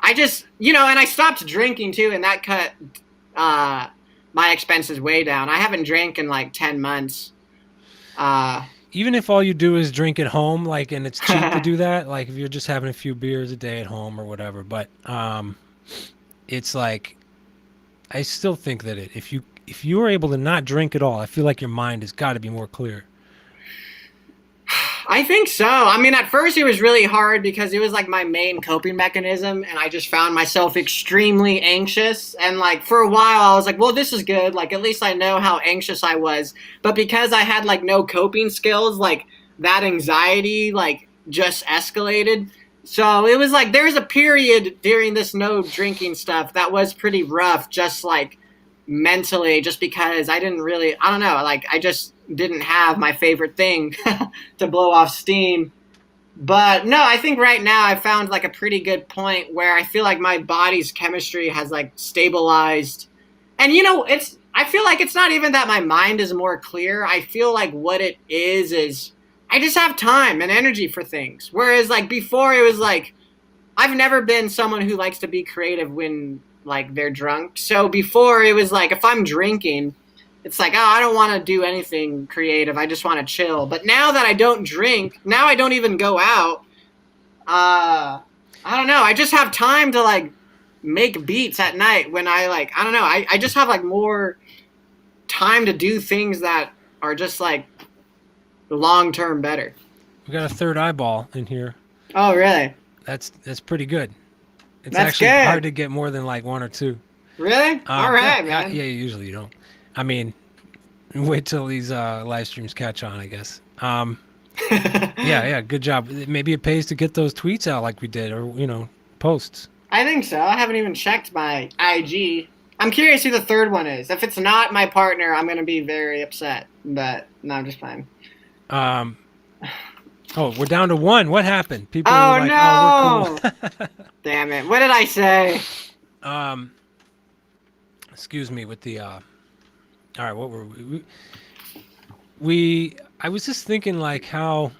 I just, and I stopped drinking too, and that cut uh, my expenses way down. I haven't drank in like 10 months. Even if all you do is drink at home, like, and it's cheap to do that, like if you're just having a few beers a day at home or whatever, but it's like I still think that if you are able to not drink at all, I feel like your mind has got to be more clear. I think so. I mean, at first it was really hard because it was like my main coping mechanism, and I just found myself extremely anxious. And like for a while, I was like, well, this is good. Like, at least I know how anxious I was. But because I had like no coping skills, like that anxiety, like just escalated. So it was like there was a period during this no drinking stuff that was pretty rough, just like mentally, just because I don't know, like I just didn't have my favorite thing to blow off steam. But no, I think right now I found like a pretty good point where I feel like my body's chemistry has like stabilized. And I feel like it's not even that my mind is more clear. I feel like what it is I just have time and energy for things. Whereas like before it was like I've never been someone who likes to be creative when like they're drunk. So before it was like if I'm drinking, it's like, oh, I don't want to do anything creative. I just want to chill. But now that I don't drink, now I don't even go out. I don't know. I just have time to like make beats at night when I don't know. I just have like more time to do things that are just like long term better. We got a third eyeball in here. Oh, really? That's pretty good. It's That's actually good. hard to get more than like one or two. Really? All right, man. Yeah, usually you don't. I mean, wait till these live streams catch on, I guess. Yeah, good job. Maybe it pays to get those tweets out like we did, or posts. I think so. I haven't even checked my IG. I'm curious who the third one is. If it's not my partner, I'm gonna be very upset. But no, I'm just fine. Oh, we're down to one. What happened? People Oh were like, no! "Oh, we're cool." Damn it! What did I say? Excuse me with the. All right, what were we? I was just thinking like how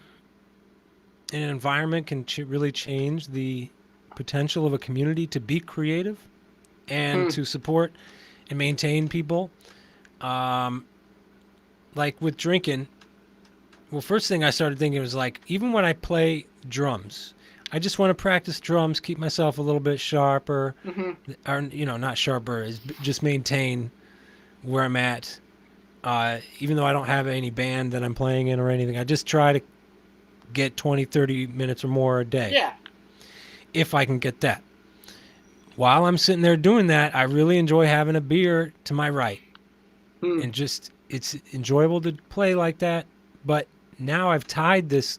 an environment can really change the potential of a community to be creative and to support and maintain people. Like with drinking. Well, first thing I started thinking was like, even when I play drums, I just want to practice drums, keep myself a little bit sharper, or not sharper, is just maintain where I'm at. Even though I don't have any band that I'm playing in or anything, I just try to get 20, 30 minutes or more a day. Yeah. If I can get that. While I'm sitting there doing that, I really enjoy having a beer to my right. And just, it's enjoyable to play like that. But now I've tied this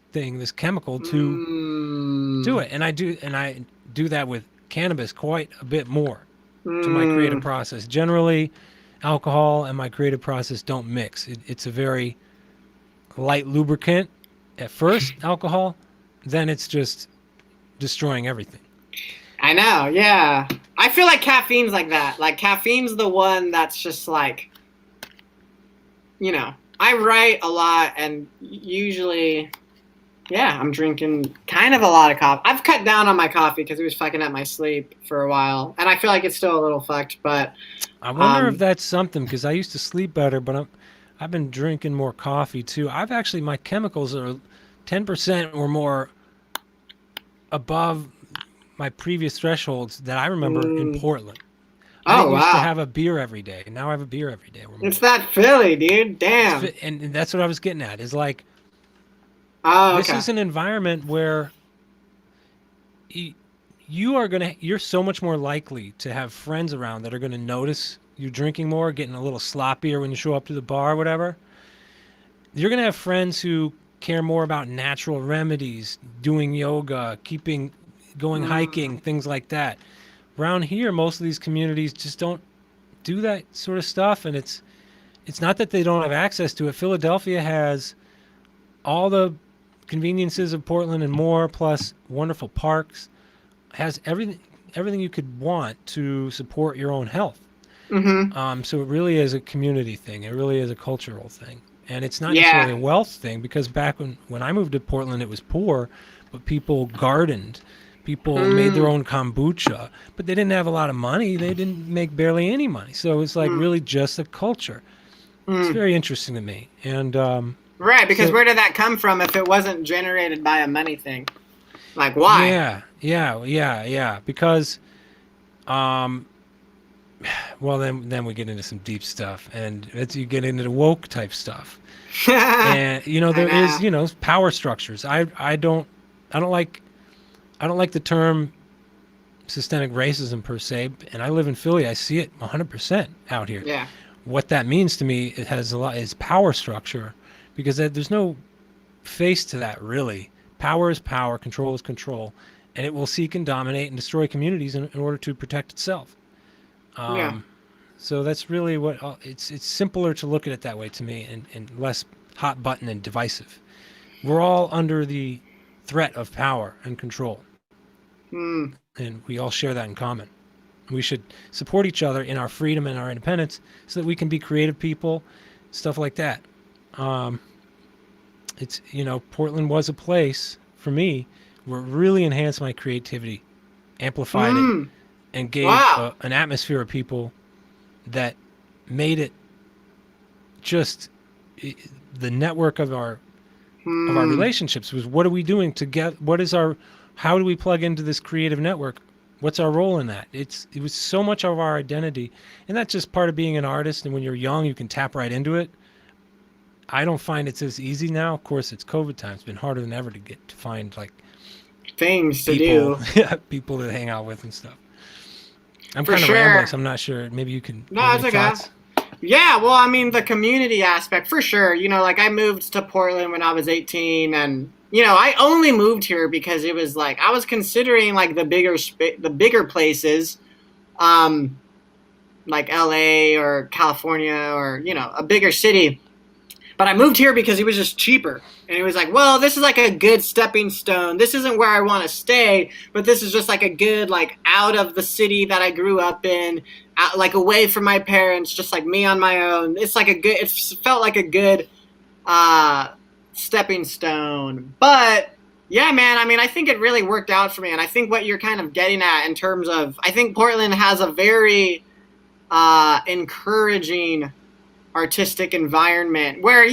chemical to it. And I do that with cannabis quite a bit more to my creative process. Generally, alcohol and my creative process don't mix. It's a very light lubricant at first, alcohol, then it's just destroying everything. I know, yeah. I feel like caffeine's like that. Like caffeine's the one that's just like, I write a lot, and usually, yeah, I'm drinking kind of a lot of coffee. I've cut down on my coffee because it was fucking up my sleep for a while, and I feel like it's still a little fucked, but... I wonder if that's something, because I used to sleep better, but I've been drinking more coffee, too. My chemicals are 10% or more above my previous thresholds that I remember in Portland. I used to have a beer every day, and now I have a beer every day. It's that Philly, dude. Damn. And that's what I was getting at. Is like, this is an environment where you're so much more likely to have friends around that are going to notice you drinking more, getting a little sloppier when you show up to the bar or whatever. You're going to have friends who care more about natural remedies, doing yoga, going hiking, things like that. Around here, most of these communities just don't do that sort of stuff, and it's not that they don't have access to it. Philadelphia has all the conveniences of Portland and more, plus wonderful parks, has everything you could want to support your own health. Mm-hmm. So it really is a community thing. It really is a cultural thing. And it's not necessarily Yeah. a wealth thing, because back when I moved to Portland, it was poor, but people gardened. People made their Mm, own kombucha, but they didn't have a lot of money. They didn't make barely any money. So it's like mm, really just a culture. It's mm. very interesting to me. And Right, because so, where did that come from if it wasn't generated by a money thing? Like, why? yeah. Because, um, well, then we get into some deep stuff, and you get into the woke type stuff. And I there is know. power structures. I don't like the term systemic racism per se, and I live in Philly. I see it 100% out here. Yeah. What that means to me, it has a lot, is power structure, because there's no face to that really. Power is power, control is control, and it will seek and dominate and destroy communities in order to protect itself. Yeah. So that's really what it's simpler to look at it that way to me, and less hot button and divisive. We're all under the threat of power and control, Mm, and we all share that in common. We should support each other in our freedom and our independence so that we can be creative people, stuff like that. Um, it's Portland was a place for me where it really enhanced my creativity, amplified it, mm. and gave Wow. an atmosphere of people that made it just the network of our Mm, relationships was, what are we doing to get, how do we plug into this creative network, what's our role in that. It was so much of our identity, and that's just part of being an artist. And when you're young, you can tap right into it. I don't find it's as easy now. Of course, it's COVID time. It's been harder than ever to find like things to people do. people to hang out with and stuff. I'm For kind of rambling, sure. so I'm not sure. Maybe you No, have it's any okay. thoughts. Yeah, well, I mean, the community aspect, for sure. Like, I moved to Portland when I was 18, and, I only moved here because it was like, I was considering, like, the bigger places, um, like LA or California or, a bigger city. But I moved here because it was just cheaper. And it was like, well, this is like a good stepping stone. This isn't where I want to stay, but this is just like a good, like, out of the city that I grew up in, out, like, away from my parents, just like me on my own. It felt like a good uh, stepping stone. But yeah, man, I mean, I think it really worked out for me. And I think what you're kind of getting at in terms of, I think Portland has a very encouraging artistic environment where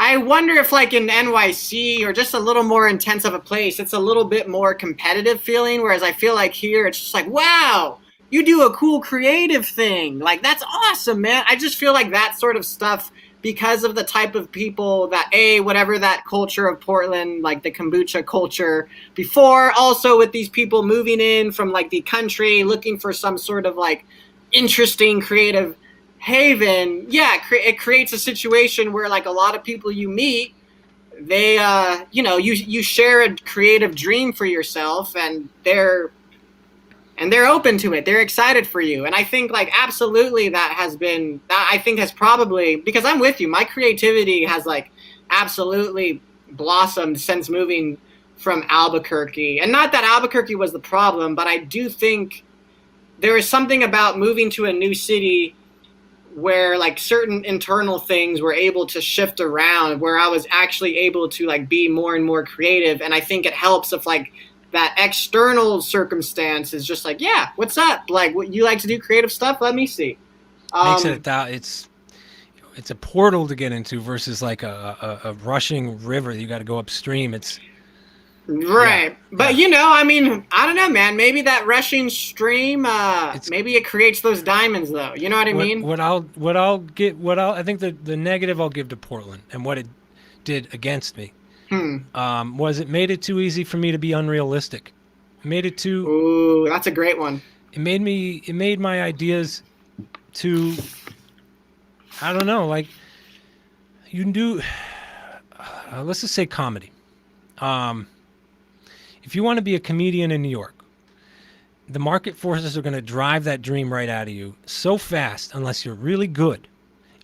I wonder if, like, in NYC or just a little more intense of a place, it's a little bit more competitive feeling, whereas I feel like here it's just like, wow, you do a cool creative thing, like, that's awesome, man. I just feel like that sort of stuff, because of the type of people that, whatever that culture of Portland, like the kombucha culture before, also with these people moving in from, like, the country looking for some sort of, like, interesting creative haven. Yeah, it creates a situation where, like, a lot of people you meet, they you share a creative dream for yourself, and they're open to it, they're excited for you. And I think, like, absolutely that I think has probably, because I'm with you, my creativity has, like, absolutely blossomed since moving from Albuquerque. And not that Albuquerque was the problem, but I do think there is something about moving to a new city where, like, certain internal things were able to shift around, where I was actually able to, like, be more and more creative. And I think it helps if, like, that external circumstance is just like, yeah, what's up? Like, what, you like to do creative stuff? Let me see. Makes it that it's a portal to get into versus like a rushing river that you got to go upstream. Yeah, Right. But, yeah. I mean, I don't know, man. Maybe that rushing stream, It's maybe it creates those diamonds, though. You know what I mean? I think the negative I'll give to Portland and what it did against me Hmm. was it made it too easy for me to be unrealistic. It made it too. Ooh, that's a great one. It made my ideas too. I don't know. Like, you can do. Let's just say comedy. If you want to be a comedian in New York, the market forces are going to drive that dream right out of you so fast, unless you're really good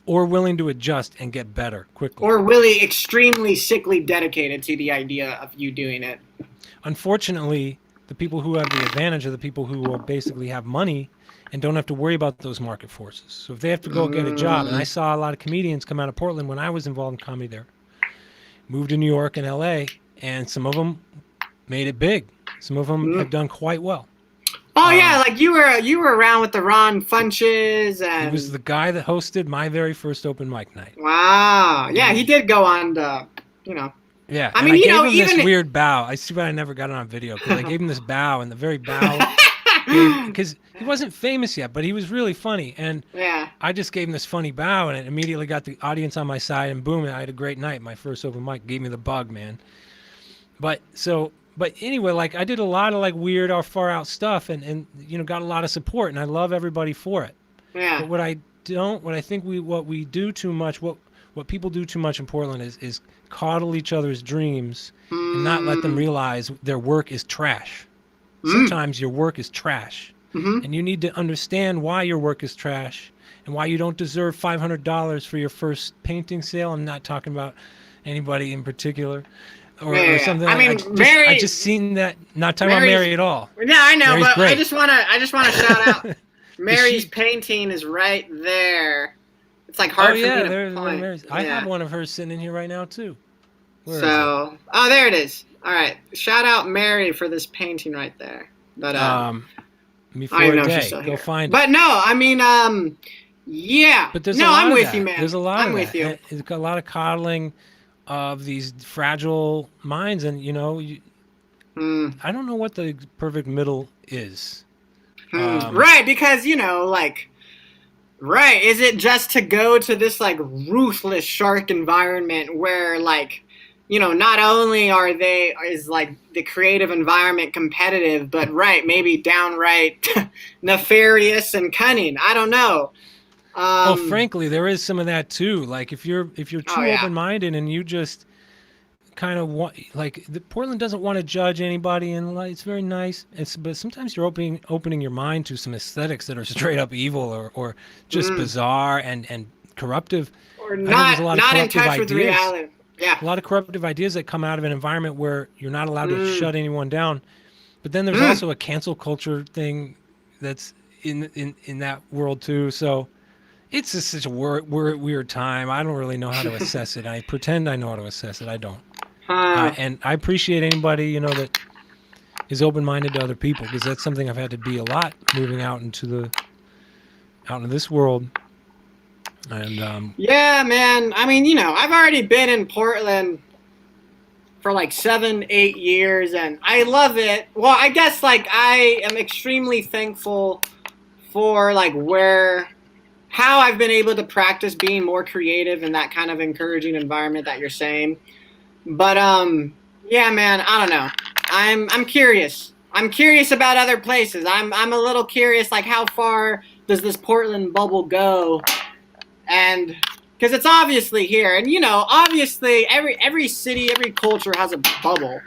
or willing to adjust and get better quickly. Or really extremely sickly dedicated to the idea of you doing it. Unfortunately, the people who have the advantage are the people who will basically have money and don't have to worry about those market forces. So if they have to go get a job, and I saw a lot of comedians come out of Portland when I was involved in comedy there, moved to New York and LA, and some of them made it big. Some of them have done quite well. Oh yeah, like you were around with the Ron Funches, and he was the guy that hosted my very first open mic night. Wow, yeah, he did go on the, Yeah, I mean, I gave him even this weird bow. I see why I never got it on video, because I gave him this bow, and the very bow, because he wasn't famous yet, but he was really funny, and yeah, I just gave him this funny bow, and it immediately got the audience on my side, and boom, I had a great night. My first open mic gave me the bug, man. But anyway, like I did a lot of like weird or far out stuff, and got a lot of support, and I love everybody for it. Yeah. But what we do too much, what people do too much in Portland is coddle each other's dreams and not let them realize their work is trash. Sometimes your work is trash, and you need to understand why your work is trash and why you don't deserve $500 for your first painting sale. I'm not talking about anybody in particular. Or something. I mean, Mary. I just seen that. Not talking about Mary at all. Yeah, I know, Mary's but great. I just wanna shout out. Mary's painting is right there. It's like hard for me to point. Mary's. I have one of hers sitting in here right now too. Where is oh, there it is. All right, shout out Mary for this painting right there. But before a day, go find it. But no, I mean, yeah. But there's I'm with you, man. There's a lot I'm of with that. you. It's got a lot of coddling of these fragile minds, and I don't know what the perfect middle is. Right, because right, is it just to go to this like ruthless shark environment where like not only is like the creative environment competitive, but right, maybe downright nefarious and cunning. I don't know. Well, frankly, there is some of that too. Like if you're too open-minded and you just kind of want, like, Portland doesn't want to judge anybody, and like, it's very nice. But sometimes you're opening your mind to some aesthetics that are straight up evil or just bizarre and corruptive. Or not in touch with reality. Yeah. A lot of corruptive ideas that come out of an environment where you're not allowed to shut anyone down. But then there's also a cancel culture thing that's in that world too. So it's just such a weird time. I don't really know how to assess it. I pretend I know how to assess it. I don't. And I appreciate anybody, that is open-minded to other people, because that's something I've had to be a lot moving out into this world. And yeah, man. I mean, I've already been in Portland for like 7-8 years, and I love it. Well, I guess like I am extremely thankful for like how I've been able to practice being more creative in that kind of encouraging environment that you're saying. But yeah, man, I don't know. I'm curious. I'm curious about other places. I'm a little curious, like how far does this Portland bubble go? And because it's obviously here, and obviously every city, every culture has a bubble.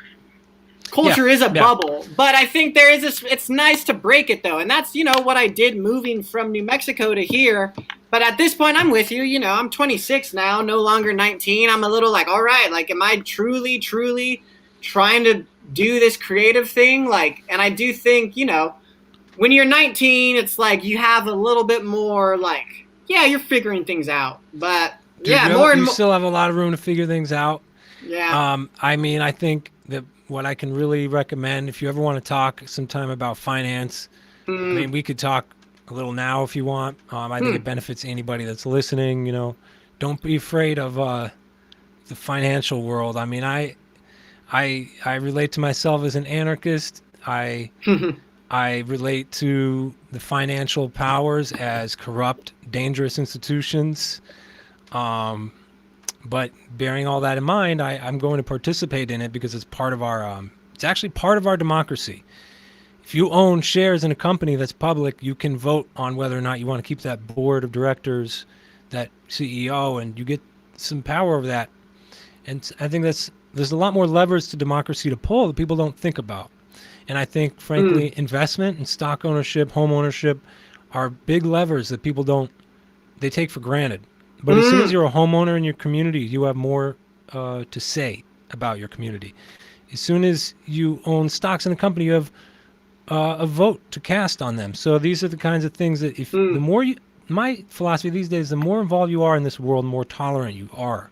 Culture is a bubble, but I think there is this. It's nice to break it though, and that's what I did moving from New Mexico to here. But at this point, I'm with you. I'm 26 now, no longer 19. I'm a little like, all right, like, am I truly trying to do this creative thing? Like, and I do think when you're 19, it's like you have a little bit more like. Yeah, you're figuring things out, but you still have a lot of room to figure things out. Yeah. I mean, I think that what I can really recommend, if you ever want to talk sometime about finance, I mean, we could talk a little now if you want. I think it benefits anybody that's listening. Don't be afraid of the financial world. I mean, I relate to myself as an anarchist. I relate to the financial powers as corrupt, dangerous institutions. But bearing all that in mind, I'm going to participate in it because it's part of our, it's actually part of our democracy. If you own shares in a company that's public, you can vote on whether or not you want to keep that board of directors, that CEO, and you get some power over that. And I think there's a lot more levers to democracy to pull that people don't think about. And I think, frankly, investment and stock ownership, home ownership are big levers that people they take for granted. But as soon as you're a homeowner in your community, you have more to say about your community. As soon as you own stocks in a company, you have a vote to cast on them. So these are the kinds of things that if the more you, my philosophy these days, the more involved you are in this world, the more tolerant you are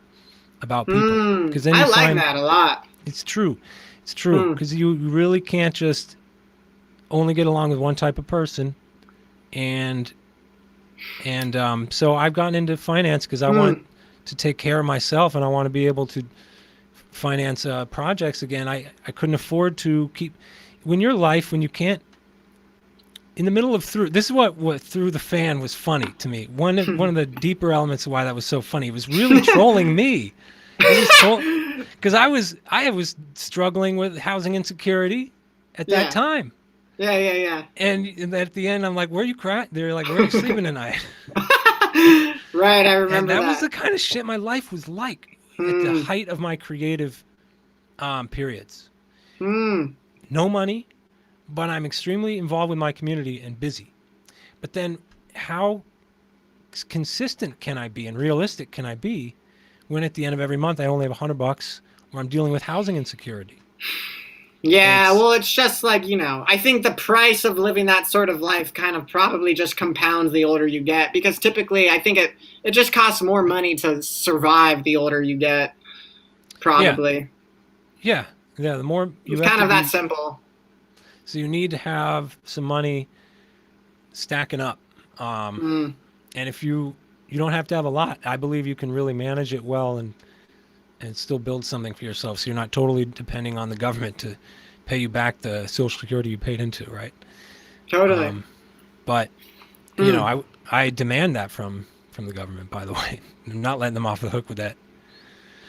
about people. Because then you I like find that a lot. it's true. It's true. Because you really can't just only get along with one type of person. And so I've gotten into finance because I want to take care of myself and I want to be able to finance projects again. I couldn't afford to keep when you can't in the middle of this is what Through the Fan was funny to me. One of the deeper elements of why that was so funny. It was really trolling me. Because I was struggling with housing insecurity at that time. Yeah. And at the end, I'm like, "Where are you crying?" They're like, "Where are you sleeping tonight?" Right, I remember and that was the kind of shit my life was like at the height of my creative periods. No money, but I'm extremely involved with my community and busy. But then how consistent can I be and realistic can I be when at the end of every month I only have $100 or I'm dealing with housing insecurity? Yeah, well, it's just like, I think the price of living that sort of life kind of probably just compounds the older you get, because typically I think it just costs more money to survive the older you get, probably. Yeah, the more you it's kind of that simple. So you need to have some money stacking up. And if you don't have to have a lot, I believe you can really manage it well and still build something for yourself. So you're not totally depending on the government to pay you back the Social Security you paid into, right? Totally. But, I demand that from the government, by the way. I'm not letting them off the hook with that.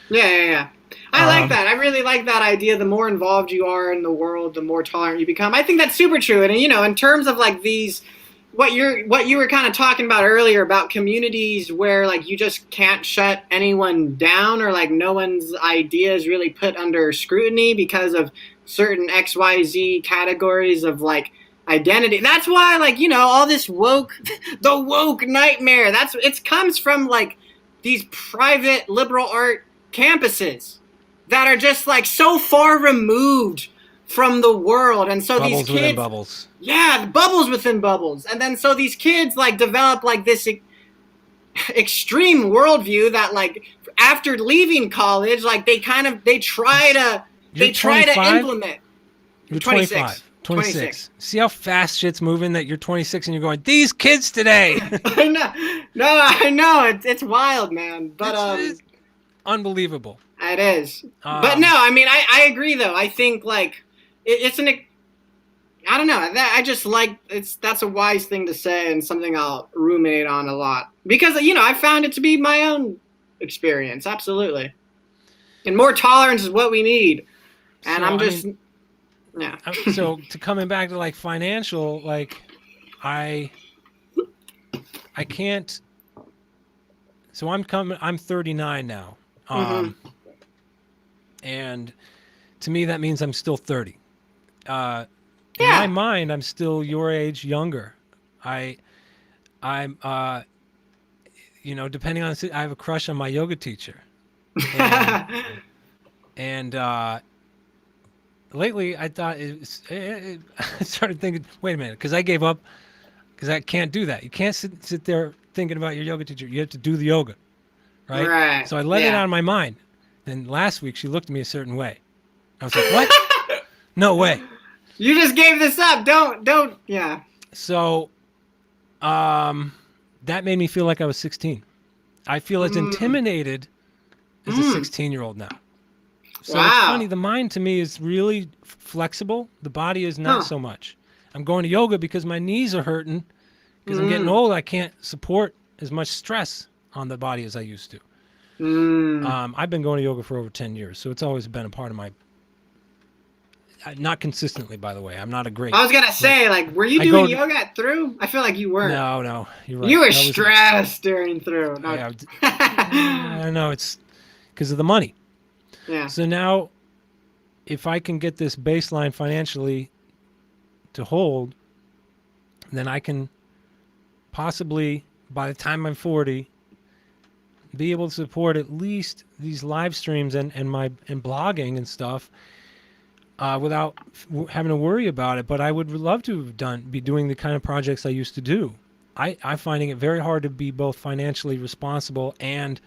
Yeah. I like that. I really like that idea. The more involved you are in the world, the more tolerant you become. I think that's super true. And, in terms of like these, what you were kind of talking about earlier about communities where like you just can't shut anyone down, or like no one's idea is really put under scrutiny because of certain XYZ categories of like identity. That's why like, all this the woke nightmare, it comes from like these private liberal art campuses that are just like so far removed from the world, and so bubbles these kids within bubbles. Yeah, bubbles within bubbles. And then so these kids like develop like this extreme worldview that like after leaving college, like they try to implement. You're 26. See how fast shit's moving that you're 26 and you're going, these kids today. I know. It's wild, man. But it's unbelievable. It is. But no, I mean, I agree though. I think like I don't know. I just like that's a wise thing to say and something I'll ruminate on a lot because I found it to be my own experience. Absolutely, and more tolerance is what we need. And So to coming back to like financial, like I can't. So I'm 39 now, and to me that means I'm still 30. In my mind, I'm still your age, younger. I'm depending on I have a crush on my yoga teacher, and lately I thought I started thinking, wait a minute, because I gave up because I can't do that. You can't sit there thinking about your yoga teacher. You have to do the yoga, right? Right. So I let it out of my mind. Then last week she looked at me a certain way. I was like, what? No way. You just gave this up. Don't. Yeah. So, that made me feel like I was 16. I feel as intimidated as a 16-year-old now. So It's funny. The mind to me is really flexible. The body is not so much. I'm going to yoga because my knees are hurting because I'm getting old. I can't support as much stress on the body as I used to. I've been going to yoga for over 10 years, so it's always been a part of my. Not consistently, by the way. I'm not a great. I was gonna say, like, were you doing yoga at Through? I feel like you weren't. No, you're right. You were stressed during Through. No. Yeah, I know it's because of the money. Yeah. So now, if I can get this baseline financially to hold, then I can possibly, by the time I'm 40, be able to support at least these live streams and blogging and stuff without having to worry about it. But I would love to be doing the kind of projects I used to do. I'm finding it very hard to be both financially responsible and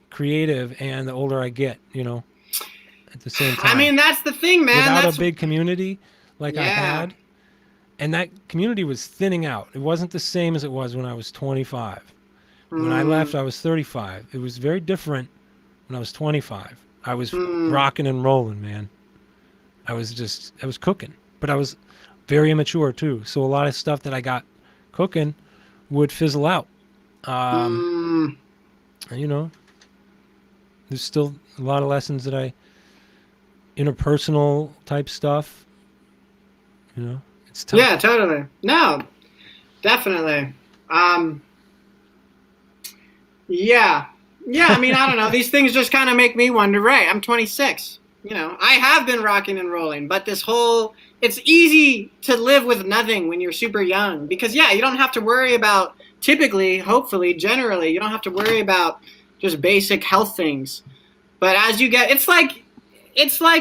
creative, and the older I get, at the same time. I mean, that's the thing, man. Without a big community like I Yeah. had, and that community was thinning out. It wasn't the same as it was when I was 25. When I left, I was 35. It was very different when I was 25. I was rocking and rolling, man. I was cooking, but I was very immature too. So a lot of stuff that I got cooking would fizzle out. And, there's still a lot of lessons that interpersonal type stuff, it's tough. Yeah, totally. No, definitely. Yeah. I mean, I don't know. These things just kind of make me wonder, right? I'm 26. I have been rocking and rolling, but it's easy to live with nothing when you're super young because, yeah, you don't have to worry about, typically, hopefully, generally, you don't have to worry about just basic health things. But as you get, it's like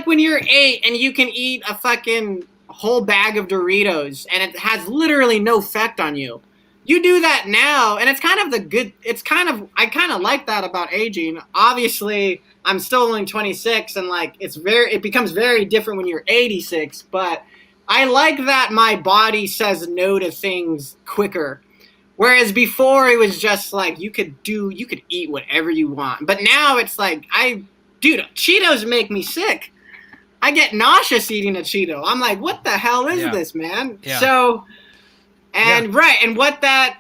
when you're 8 and you can eat a fucking whole bag of Doritos and it has literally no effect on you. You do that now, and I kind of like that about aging. Obviously, I'm still only 26, and it becomes very different when you're 86, but I like that my body says no to things quicker. Whereas before it was just like you could eat whatever you want. But now it's like Cheetos make me sick. I get nauseous eating a Cheeto. I'm like, what the hell is this, man? Yeah. So right, and what that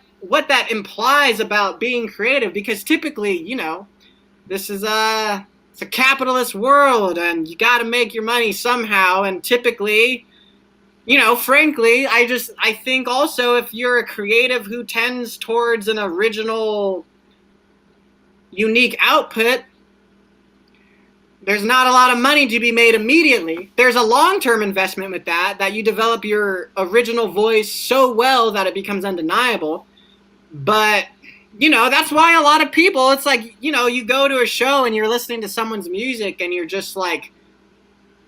implies about being creative, because typically, this is it's a capitalist world and you got to make your money somehow, and typically, frankly, I think also if you're a creative who tends towards an original, unique output, there's not a lot of money to be made immediately. There's a long-term investment with that you develop your original voice so well that it becomes undeniable. But, that's why a lot of people, it's like, you go to a show and you're listening to someone's music and you're just like,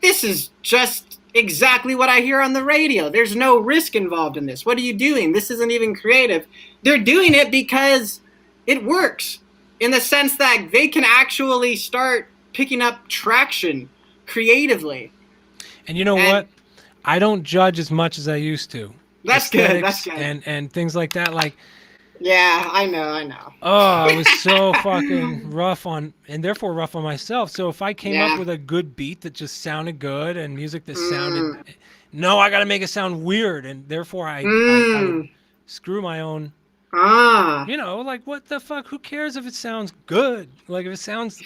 this is just exactly what I hear on the radio. There's no risk involved in this. What are you doing? This isn't even creative. They're doing it because it works in the sense that they can actually start picking up traction creatively. And you know what? I don't judge as much as I used to. That's good. That's good. And things like that. Like, yeah, I know. Oh, I was so fucking rough on myself. So if I came up with a good beat that just sounded good and music that sounded, no, I got to make it sound weird. And therefore I would screw my own, like what the fuck? Who cares if it sounds good? Like if it sounds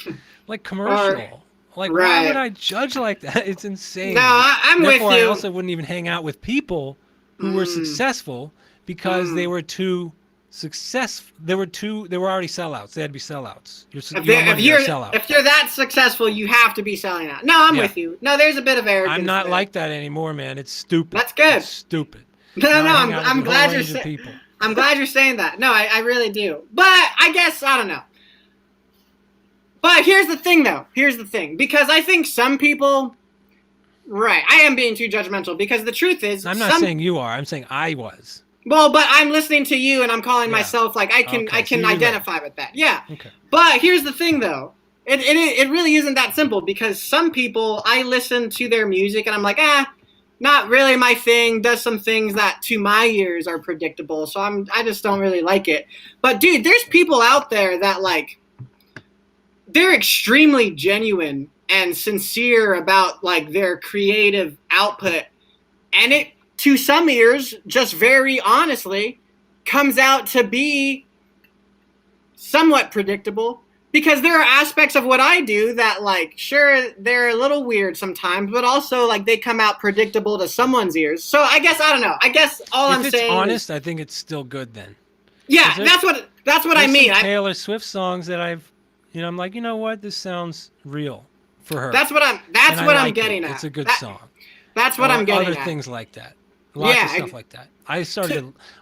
like commercial, why would I judge like that? It's insane. No, I'm therefore, with you. I also wouldn't even hang out with people who were successful because they were too successful. They were already sellouts. They had to be sellouts. If you're that successful, you have to be selling out. No, I'm with you. No, there's a bit of arrogance. I'm not like that anymore, man. It's stupid. That's good. It's stupid. No, I'm glad you're saying. I'm glad you're saying that. No, I really do. But I guess I don't know. But here's the thing, though. Because I think some people. Right, I am being too judgmental because the truth is, I'm not saying you are. I'm saying I was. Well, but I'm listening to you and I'm calling myself I can identify with that. Yeah. Okay. But here's the thing though. It really isn't that simple because some people I listen to their music and I'm like, not really my thing, does some things that to my ears are predictable. So I just don't really like it. But dude, there's people out there that they're extremely genuine and sincere about their creative output, and it to some ears just very honestly comes out to be somewhat predictable, because there are aspects of what I do that sure, they're a little weird sometimes, but also they come out predictable to someone's ears. So I guess I don't know. I guess all I'm saying, if it's honest, I think it's still good then. Yeah, that's what I mean. Taylor Swift songs that I'm like, you know what, this sounds real for her. That's what I'm getting at. It's a good song. That's what I'm getting at. Other things like that. Lots of stuff like that.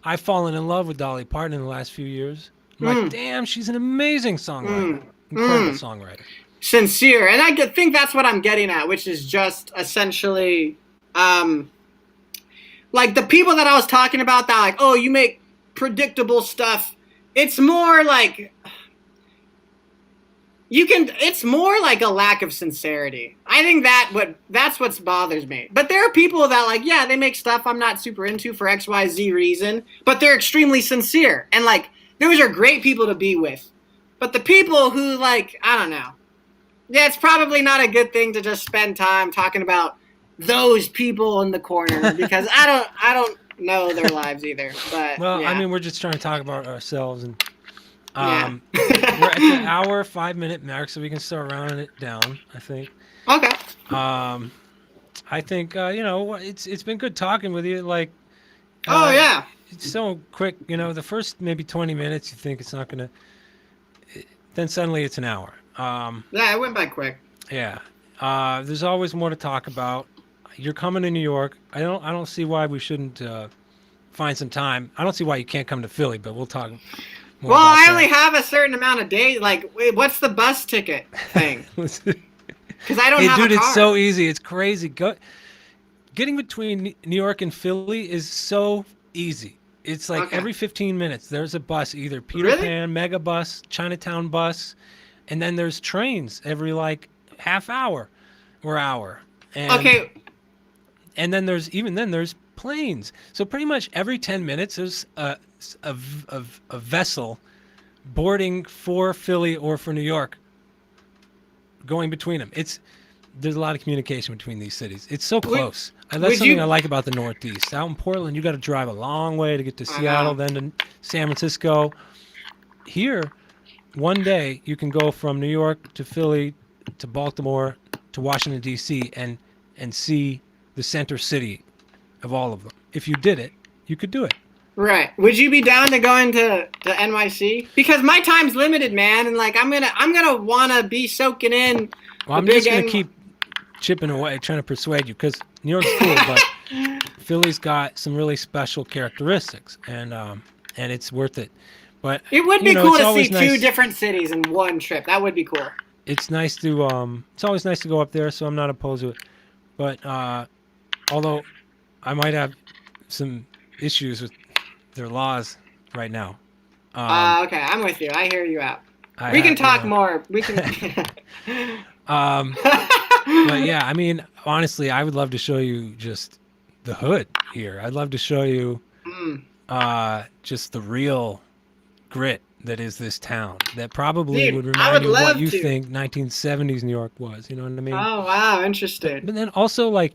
I've fallen in love with Dolly Parton in the last few years. I'm like, damn, she's an amazing songwriter. Incredible songwriter. sincere, and I think that's what I'm getting at, which is just essentially, like the people that I was talking about that like, oh, you make predictable stuff. It's more like it's more like a lack of sincerity. I think that's what bothers me. But there are people that like, yeah, they make stuff I'm not super into for XYZ reason, but they're extremely sincere. And like, those are great people to be with. But the people who like, I don't know. Yeah, it's probably not a good thing to just spend time talking about those people in the corner because I don't know their lives either. But well, yeah. I mean, we're just trying to talk about ourselves, and we're Yeah. at the hour 5-minute mark, so we can start rounding it down, I think. Okay. I think it's been good talking with you. Like, Oh yeah. it's so quick. The first maybe 20 minutes, you think it's not gonna, then suddenly it's an hour. Yeah, it went by quick. Yeah. There's always more to talk about. You're coming to New York. I don't see why we shouldn't find some time. I don't see why you can't come to Philly, but we'll talk more Well, about I that. only have a certain amount of days. Like, wait, what's the bus ticket thing? Because I don't Hey, have dude, a car. it's so easy. It's crazy. Getting between New York and Philly is so easy. It's like every 15 minutes there's a bus, either Peter Really? Pan, Mega Bus, Chinatown bus, and then there's trains every like half hour or hour. And, Okay. And then there's planes. So pretty much every 10 minutes there's a vessel boarding for Philly or for New York, going between them. There's a lot of communication between these cities. It's so close. That's something I like about the Northeast. Out in Portland, you got to drive a long way to get to Seattle, then to San Francisco. Here, one day you can go from New York to Philly to Baltimore to Washington, D.C. and see the center city of all of them. If you did it, you could do it. Right. Would you be down to going to NYC? Because my time's limited, man, and like I'm gonna wanna be soaking in. Well, I'm just gonna keep chipping away, trying to persuade you, because New York's cool, but Philly's got some really special characteristics, and it's worth it. But it would be cool to see nice. two different cities in one trip. That would be cool. It's nice to it's always nice to go up there, so I'm not opposed to it. But although I might have some issues with their laws right now. Okay, I'm with you. I hear you out. We can talk more. We can. But yeah, I mean, honestly, I would love to show you just the hood here. I'd love to show you just the real grit that is this town. That probably would remind you of what you think 1970s New York was. You know what I mean? Oh wow, interesting. But then also like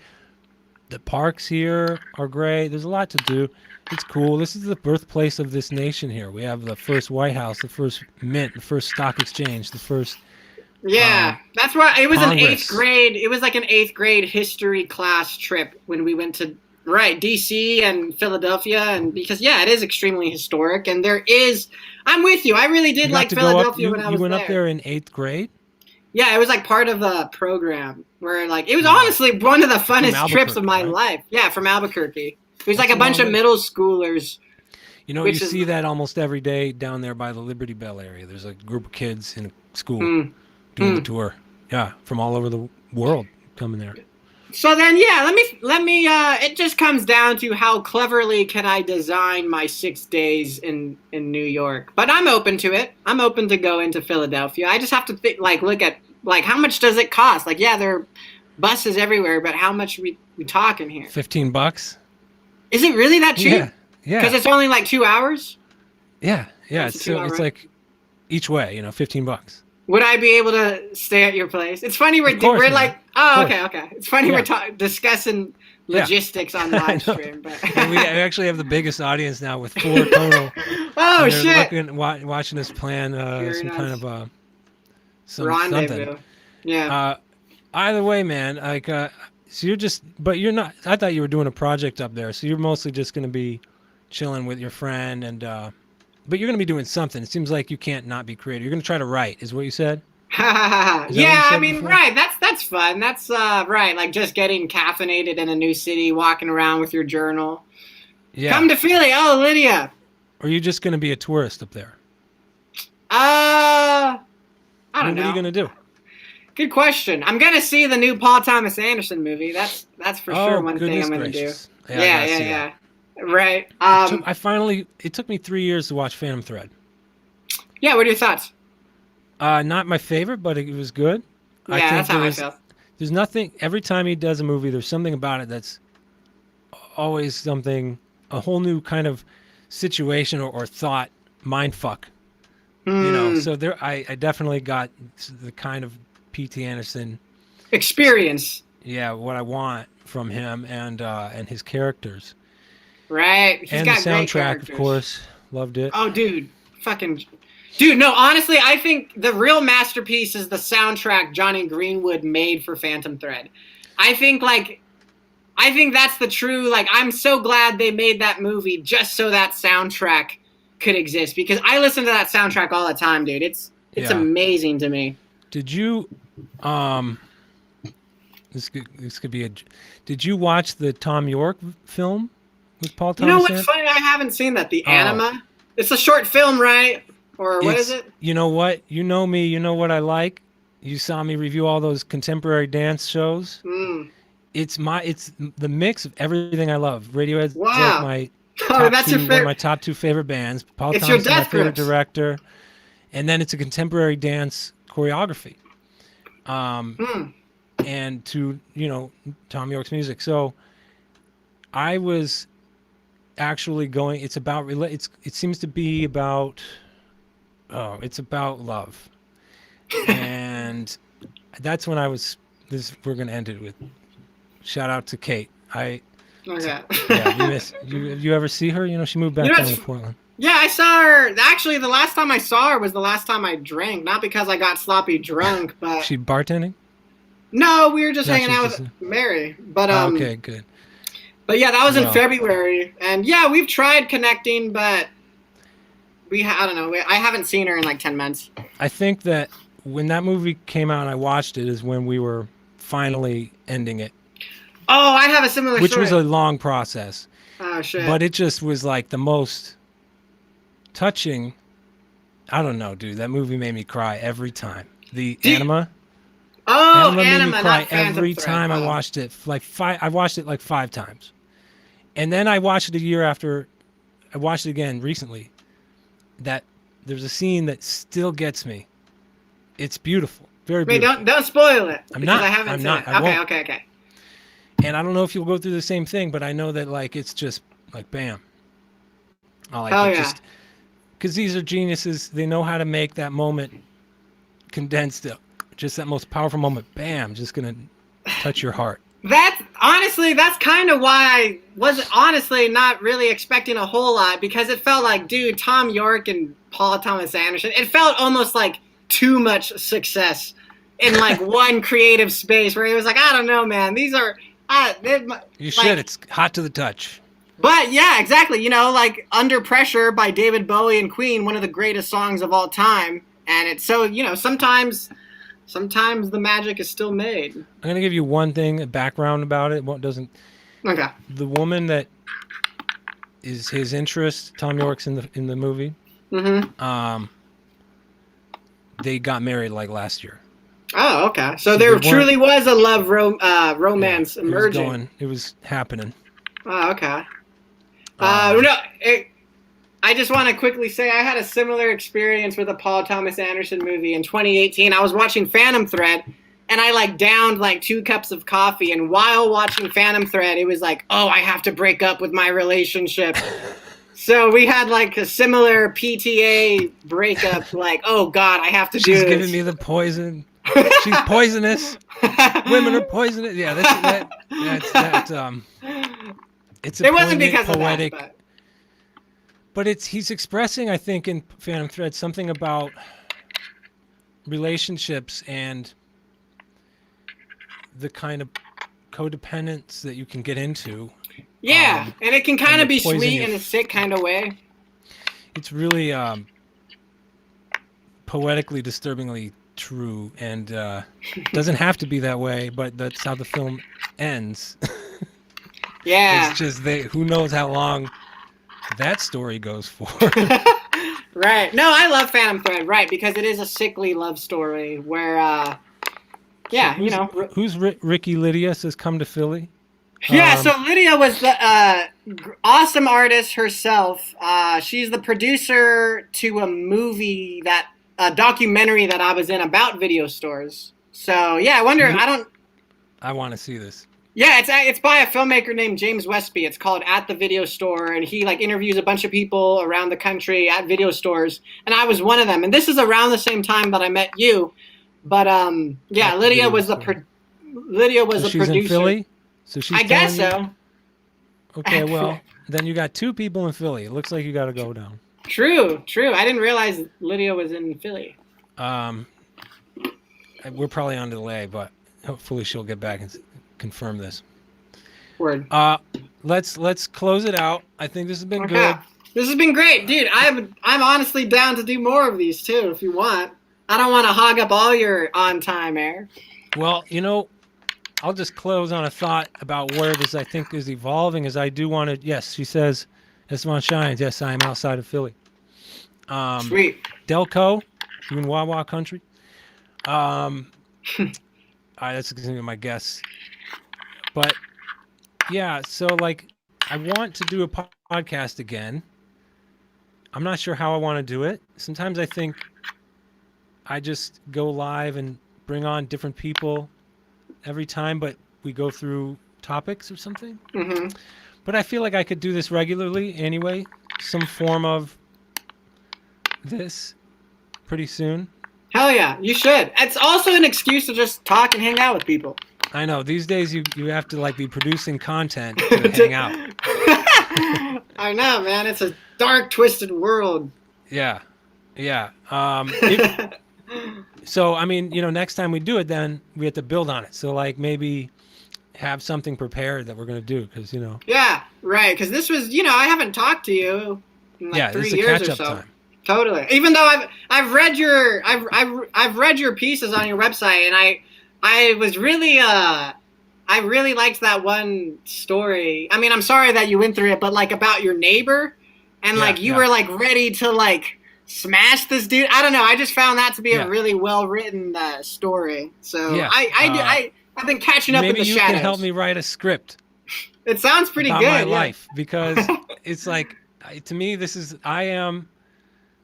the parks here are great. There's a lot to do. It's cool. This is the birthplace of this nation here. We have the first White House, the first mint, the first stock exchange, the first. Yeah, that's why it was Congress. an 8th grade. It was like an 8th grade history class trip when we went to DC and Philadelphia, and because it is extremely historic, and there is. I'm with you. I really did like Philadelphia when I was there. You went up there in 8th grade? Yeah, it was like part of a program where like it was honestly one of the funnest trips of my life. Yeah, from Albuquerque. It was like a bunch of middle schoolers. You know, you see that almost every day down there by the Liberty Bell area. There's a group of kids in a school doing the tour. Yeah, from all over the world coming there. So then, let me. It just comes down to how cleverly can I design my 6 days in New York. But I'm open to it. I'm open to go into Philadelphia. I just have to look at how much does it cost? Like, yeah, there are buses everywhere, but how much we talking here? $15. Is it really that cheap? Yeah. Because it's only like 2 hours. Yeah. It's like each way, $15. Would I be able to stay at your place? It's funny we're like, okay. It's funny we're discussing logistics on live stream, but and we actually have the biggest audience now with 4 total. Oh shit! Watching us plan some kind of rendezvous. Something. Yeah. Either way, man. Like, so you're not. I thought you were doing a project up there, so you're mostly just going to be chilling with your friend and. But you're going to be doing something. It seems like you can't not be creative. You're going to try to write, is what you said? Yeah, I mean, before? Right. That's fun. That's right. Like just getting caffeinated in a new city, walking around with your journal. Yeah. Come to Philly. Oh, Lydia. Or are you just going to be a tourist up there? I don't know. What are you going to do? Good question. I'm gonna see the new Paul Thomas Anderson movie. That's for sure one thing goodness I'm gonna gracious. do. Yeah, I Yeah, gotta yeah, see yeah. that. Right. It took me 3 years to watch Phantom Thread. Yeah. What are your thoughts? Not my favorite, but it was good. I Yeah, think that's how I feel. there's nothing, every time he does a movie, there's something about it that's always something, a whole new kind of situation or thought, mind fuck. So I definitely got the kind of P.T. Anderson, Experience. yeah, what I want from him and his characters. Right. He's And got the great soundtrack, characters. of course, loved it. Oh, dude. Dude, no, honestly, I think the real masterpiece is the soundtrack Johnny Greenwood made for Phantom Thread. I think that's the true, I'm so glad they made that movie just so that soundtrack could exist, because I listen to that soundtrack all the time, dude. It's amazing to me. Did you, this could be did you watch the Tom York film with Paul Thomas? You know what's funny? I haven't seen that. The Anima? It's a short film, right? Or what is it? You know what? You know me. You know what I like. You saw me review all those contemporary dance shows. It's the mix of everything I love. Radiohead's wow. my one of my top two favorite bands. Paul It's Thomas is your my death favorite grips. director. And then it's a contemporary dance choreography. And to, Tom York's music. So I was actually going, it seems to be about, it's about love. And that's when we're going to end it with shout out to Kate. Okay. Yeah, you ever see her? She moved back down to Portland. Yeah, I saw her. Actually, the last time I saw her was the last time I drank. Not because I got sloppy drunk, but... She bartending? No, we were just hanging out with Mary. But okay, good. But yeah, that was in February. And yeah, we've tried connecting, but I don't know. I haven't seen her in 10 months. I think that when that movie came out and I watched it is when we were finally ending it. Oh, I have a similar Which story. was a long process. Oh, shit. But it just was the most touching. I don't know, dude. That movie made me cry every time. Anima. Oh, Anima made me cry not Phantom every Thread. time I watched it. I watched it 5 times. And then I watched it a year after. I watched it again recently. That there's a scene that still gets me. It's beautiful. Very beautiful. Wait, don't spoil it. I'm not. I haven't seen it. Okay. And I don't know if you'll go through the same thing, but I know that it's just bam. Because these are geniuses. They know how to make that moment condensed. Just that most powerful moment. Bam, just gonna touch your heart. That's kind of why I was honestly not really expecting a whole lot, because it felt like, dude, Tom York and Paul Thomas Anderson, it felt almost like too much success in one creative space where he was like, I don't know, man, these are you should. It's hot to the touch. But yeah, exactly. Under Pressure by David Bowie and Queen, one of the greatest songs of all time. And it's so, sometimes the magic is still made. I'm going to give you one thing, a background about it. Okay. The woman that is his interest, Tom York's in the movie. Mm-hmm. They got married last year. Oh, okay. So there truly was a love romance emerging. It was happening. Oh, okay. I just want to quickly say I had a similar experience with a Paul Thomas Anderson movie in 2018. I was watching Phantom Thread, and I downed 2 cups of coffee. And while watching Phantom Thread, it was I have to break up with my relationship. So we had a similar PTA breakup. Oh God, I have to do this. She's giving me the poison. She's poisonous. Women are poisonous. Yeah, it's a it wasn't because poetic. Of that, but he's expressing, I think, in Phantom Thread something about relationships and the kind of codependence that you can get into. Yeah, and it can kind of be sweet in a sick kind of way. It's really poetically, disturbingly true, and doesn't have to be that way, but that's how the film ends. Yeah. It's just who knows how long that story goes for. Right. No, I love Phantom Thread, right, because it is a sickly love story where So yeah, you know. who's Ricky Lydia says come to Philly? Yeah, so Lydia was the awesome artist herself. She's the producer to a documentary that I was in about video stores. So yeah, I wonder. I want to see this. Yeah, it's by a filmmaker named James Westby. It's called At the Video Store, and he like interviews a bunch of people around the country at video stores, and I was one of them. And this is around the same time that I met you. But yeah, Lydia was the producer. She's in Philly. So she's I guess so. Okay, well, then you got 2 people in Philly. It looks like you got to go down. True. I didn't realize Lydia was in Philly. We're probably on delay, but hopefully she'll get back and confirm this. Word. Let's close it out. I think this has been good. This has been great, dude. I'm honestly down to do more of these too, if you want. I don't want to hog up all your on-time air. Well, you know, I'll just close on a thought about where this I think is evolving. Is I do want to. Yes, she says, Estevan Shines. Yes, I am outside of Philly. Sweet. Delco, you in Wawa country? All right, that's gonna be my guess. But yeah, so like I want to do a podcast again. I'm not sure how I want to do it. Sometimes I think I just go live and bring on different people every time, but we go through topics or something. Mm-hmm. But I feel like I could do this regularly anyway, some form of this pretty soon. Hell yeah, you should. It's also an excuse to just talk and hang out with people. I know. These days you have to like be producing content to hang out. I know, man. It's a dark, twisted world. Yeah. So, I mean, you know, next time we do it, then we have to build on it. So, like, maybe have something prepared that we're going to do because, you know. Yeah, right. Because this was, you know, I haven't talked to you in like 3 years or so. Time. Totally. Even though I've read your pieces on your website, and I was really I really liked that one story. I mean, I'm sorry that you went through it, but like about your neighbor, and like you were like ready to like smash this dude. I don't know. I just found that to be a really well written story. So yeah. I've been catching up in the shadows. Maybe you can help me write a script. It sounds pretty about good. My life, because it's like to me I am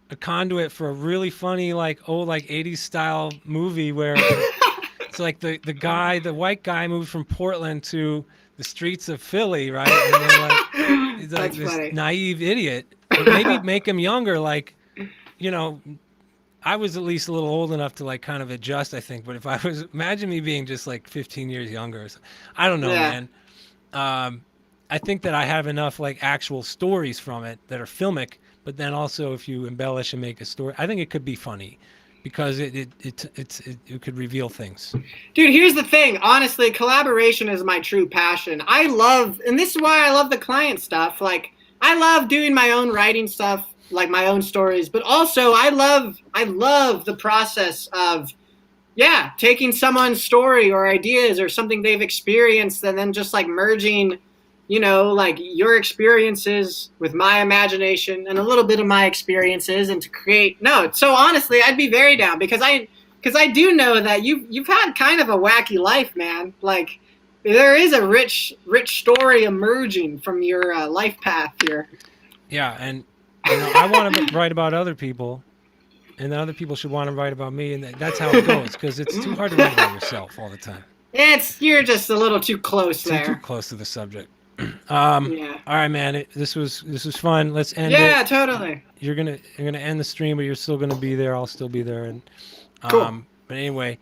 a conduit for a really funny like old like 80s style movie where it's like the white guy moved from Portland to the streets of Philly, right? And then like he's like this funny. Naive idiot. But maybe make him younger, like, you know, I was at least a little old enough to like kind of adjust, I think. But if I was, imagine me being just like 15 years younger. Or something. I don't know, man. I think that I have enough like actual stories from it that are filmic. But then also, if you embellish and make a story, I think it could be funny, because it could reveal things. Dude, here's the thing. Honestly, collaboration is my true passion. And this is why I love the client stuff. Like, I love doing my own writing stuff, like my own stories. But also, I love the process of, taking someone's story or ideas or something they've experienced, and then just like merging, you know, like your experiences with my imagination and a little bit of my experiences, and to create. So honestly, I'd be very down, because I do know that you've had kind of a wacky life, man. Like, there is a rich story emerging from your life path here. Yeah, and you know, I want to write about other people, and other people should want to write about me, and that's how it goes, because it's too hard to write about yourself all the time. You're just a little too close there. Too close to the subject. All right, man. This was fun. Let's end it. Yeah, totally. You're gonna end the stream, but you're still gonna be there. I'll still be there. And cool. But anyway,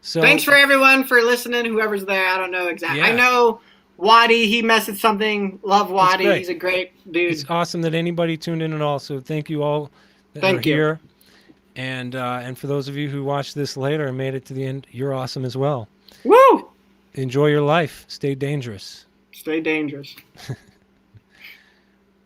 so thanks for everyone for listening. Whoever's there, I don't know exactly. Yeah. I know Wadi. He messaged something. Love Wadi. He's a great dude. It's awesome that anybody tuned in at all. So thank you all that are here. And for those of you who watched this later and made it to the end, you're awesome as well. Woo! Enjoy your life. Stay dangerous. Stay dangerous.